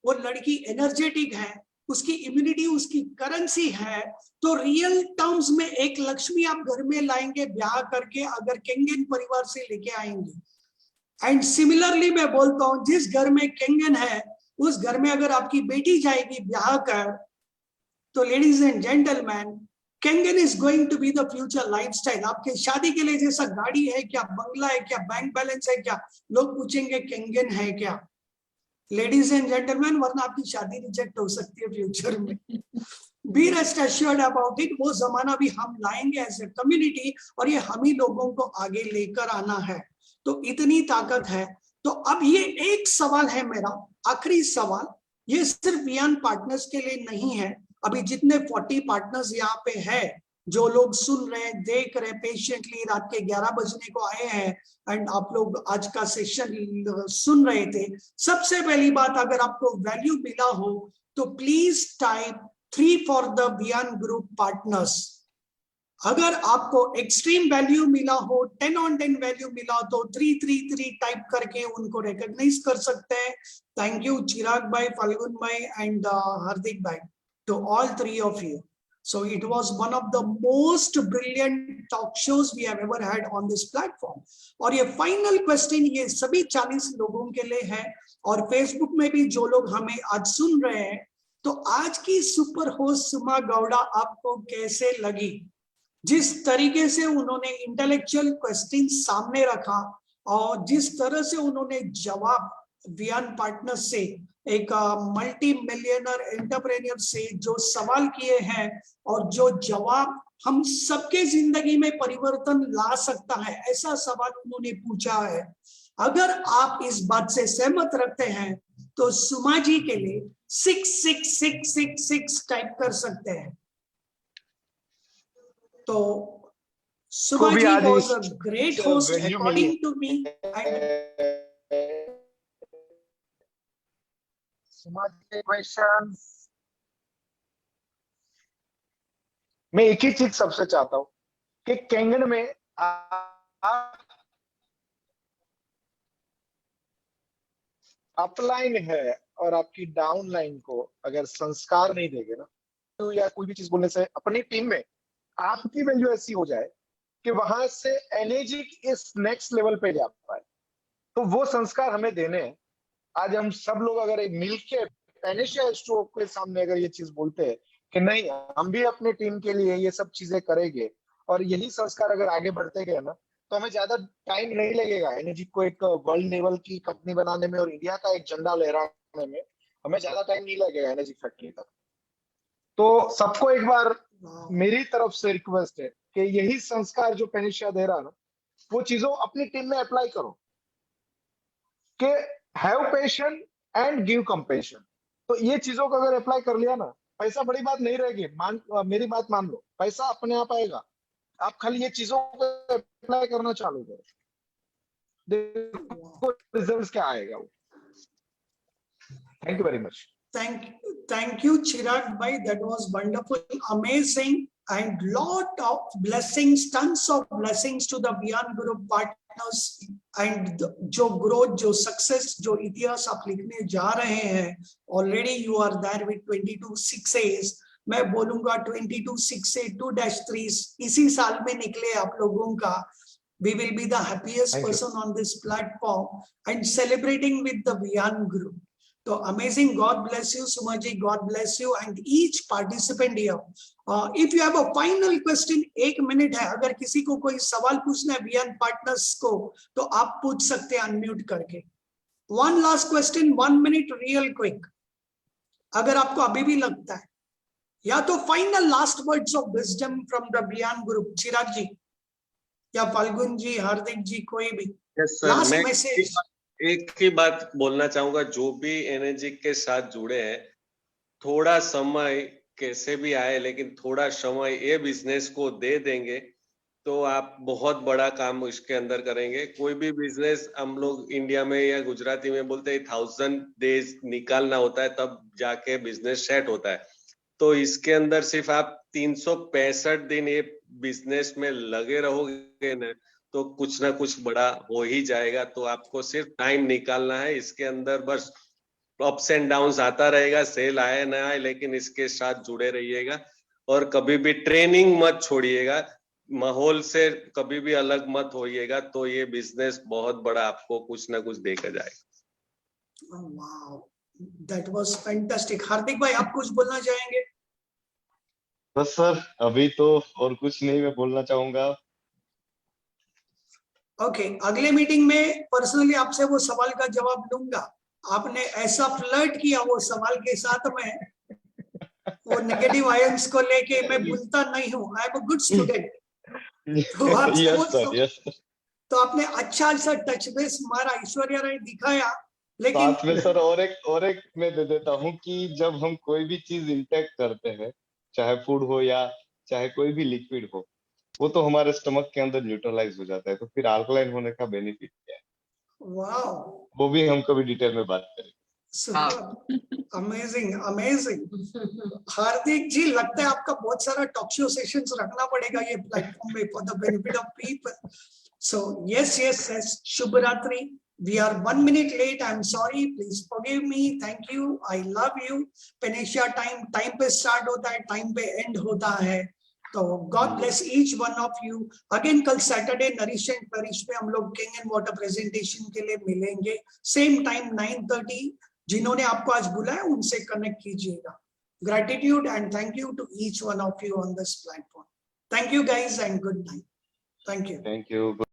वो लड़की एनर्जेटिक है, उसकी इम्यूनिटी उसकी करेंसी है। तो रियल टर्म्स में एक लक्ष्मी आप घर में लाएंगे ब्याह करके अगर कैंगन परिवार से लेके आएंगे। एंड सिमिलरली मैं बोलता हूं, जिस घर में कैंगन है उस घर में अगर आपकी बेटी जाएगी ब्याह कर, तो ladies and gentleman, Kangen is going to be the future lifestyle. आपके शादी के लिए जैसा गाड़ी है क्या, बंगला है क्या, बैंक बैलेंस है क्या, लोग पूछेंगे Kangen है क्या. लेडीज एंड जेंटलमैन, वरना आपकी शादी रिजेक्ट हो सकती है फ्यूचर में. Be rest assured about it. वो जमाना भी हम लाएंगे एज ए कम्युनिटी, और ये हम ही लोगों को आगे लेकर आना है. तो इतनी ताकत है. तो अब ये एक सवाल है मेरा, आखिरी सवाल. ये सिर्फ वियान पार्टनर्स के लिए नहीं है. अभी जितने 40 पार्टनर्स यहाँ पे है, जो लोग सुन रहे, देख रहे पेशेंटली, रात के 11 बजने को आए हैं एंड आप लोग आज का सेशन सुन रहे थे. सबसे पहली बात, अगर आपको वैल्यू मिला हो तो please type 3 for the Viaan group partners. अगर आपको एक्सट्रीम वैल्यू मिला हो, 10 on 10 वैल्यू मिला हो, तो 333 टाइप करके उनको रिकॉग्नाइज कर सकते हैं. थैंक यू चिराग भाई, फाल्गुन भाई एंड हार्दिक भाई, to all 3 of you. So it was one of the most brilliant talk shows we have ever had on this platform. और ये फाइनल क्वेश्चन ये सभी 40 लोगों के लिए है, और फेसबुक में भी जो लोग हमें आज सुन रहे हैं. तो आज की सुपर होस्ट सुमा गौड़ा आपको कैसे लगी? जिस तरीके से उन्होंने इंटेलेक्चुअल क्वेश्चन सामने रखा, और जिस तरह से उन्होंने जवाब वियान पार्टनर से, एक मल्टी मिलियनर एंटरप्रेन्योर से जो सवाल किए हैं, और जो जवाब हम सबके जिंदगी में परिवर्तन ला सकता है, ऐसा सवाल उन्होंने पूछा है. अगर आप इस बात से सहमत रखते हैं तो सुमा जी के लिए 66666 टाइप कर सकते हैं. तो सुमा जी was a great host according to me.
सुमा जी के क्वेश्चंस, मैं एक ही चीज सबसे चाहता हूं कि कैंगन में अपलाइन है और आपकी डाउन लाइन को अगर संस्कार नहीं देंगे ना, तो या कोई भी चीज बोलने से अपनी टीम में आपकी वैल्यू ऐसी हो जाए कि वहां से एनर्जी इस नेक्स्ट लेवल पे जा पाए, तो वो संस्कार हमें देने हैं. आज हम सब लोग अगर मिलके पेनिशिया स्टोक के सामने अगर ये चीज बोलते हैं कि नहीं, हम भी अपने टीम के लिए ये सब चीजें करेंगे, और यही संस्कार अगर आगे बढ़ते गए ना, तो हमें ज्यादा टाइम नहीं लगेगा एनर्जी को एक वर्ल्ड लेवल की कंपनी बनाने में, और इंडिया का एक झंडा लहराने में हमें ज्यादा टाइम नहीं लगेगा एनर्जी फैक्ट्री तक. तो सबको एक बार मेरी तरफ से रिक्वेस्ट है कि यही संस्कार जो पेनिशिया दे रहा है ना, वो चीजों अपनी टीम में अप्लाई करो कि have patience and give compassion. तो ये चीजों को अगर अप्लाई कर लिया ना, पैसा बड़ी बात नहीं रहेगी. मेरी बात मान लो, पैसा अपने आप आएगा. आप खाली ये चीजों को अप्लाई करना चालू करो, देखो रिजल्ट्स क्या आएगा वो. Thank you very much.
Thank you, Chirag bhai. That was wonderful, amazing, and lot of blessings, tons of blessings to the Viyan Group partners, and जो growth, जो success, जो इतिहास आप लिखने जा रहे हैं. Already you are there with 22/6As. मैं बोलूंगा 22/6A 2-3 इसी साल में निकले आप लोगों का. We will be the happiest person on this platform and celebrating with the Viyan Group. So amazing. God bless you, Sumaji. God bless you and each participant here. If you have a final question, 1 minute है. अगर किसी को कोई सवाल पूछना है Viaan partners को, तो आप पूछ सकते हैं अनम्यूट करके. One last question, 1 minute, real quick. अगर आपको अभी भी लगता है, या तो final last words of wisdom from the Viaan group, Chirag ji या फाल्गुन जी, हार्दिक जी, कोई भी लास्ट मैसेज.
एक ही बात बोलना चाहूंगा, जो भी एनर्जी के साथ जुड़े हैं, थोड़ा समय कैसे भी आए, लेकिन थोड़ा समय ये बिजनेस को दे देंगे तो आप बहुत बड़ा काम इसके अंदर करेंगे. कोई भी बिजनेस, हम लोग इंडिया में या गुजराती में बोलते हैं 1000 डेज निकालना होता है, तब जाके बिजनेस सेट होता है. तो इसके अंदर सिर्फ आप 365 दिन ये बिजनेस में लगे रहोगे ना, तो कुछ ना कुछ बड़ा हो ही जाएगा. तो आपको सिर्फ टाइम निकालना है. इसके अंदर बस अप्स एंड डाउन्स आता रहेगा, सेल आए ना आए, लेकिन इसके साथ जुड़े रहिएगा. और कभी भी ट्रेनिंग मत छोड़िएगा, माहौल से कभी भी अलग मत होइएगा, तो ये बिजनेस बहुत बड़ा आपको कुछ ना कुछ देकर जाएगा.
Wow, that was fantastic. Hardik भाई, आप कुछ बोलना चाहेंगे?
बस सर अभी तो और कुछ नहीं मैं बोलना चाहूंगा।
ओके, अगले मीटिंग में पर्सनली आपसे वो सवाल का जवाब लूंगा। आपने ऐसा फ्लर्ट किया वो सवाल के साथ में, वो नेगेटिव आयंस को लेके मैं भूलता नहीं हूँ। I am a good student. तो आपसे वो
यस सर, यस सर।
तो आपने अच्छा सा टच बेस मारा, ऐश्वर्या राय दिखाया, लेकिन
साथ में सर और एक मैं दे देता हूँ कि जब हम कोई भी चीज इंटेक करते हैं, चाहे फूड हो या चाहे कोई भी लिक्विड हो, वो तो हमारे स्टमक के अंदर न्यूट्रलाइज हो जाता है, तो फिर अल्कलाइन होने का बेनिफिट क्या है,
वाओ,
वो भी हम कभी डिटेल में बात करेंगे।
Super, amazing amazing. Hardik ji, लगता है आपका बहुत सारा टॉक शो सेशंस रखना पड़ेगा ये प्लेटफॉर्म में for the benefit of people. So yes, Shubh Ratri. We are 1 minute late. I'm sorry. Please forgive me. Thank you. I love you. Panesia time पे start होता है, time पे end होता है। तो God bless each one of you. Again कल Saturday Nourish and Flourish में हम लोग King and Water presentation के लिए मिलेंगे। Same time 9:30। जिन्होंने आपको आज बुलाया उनसे connect कीजिएगा। Gratitude and thank you to each one of you on this platform. Thank you guys and good night. Thank you.
Thank you.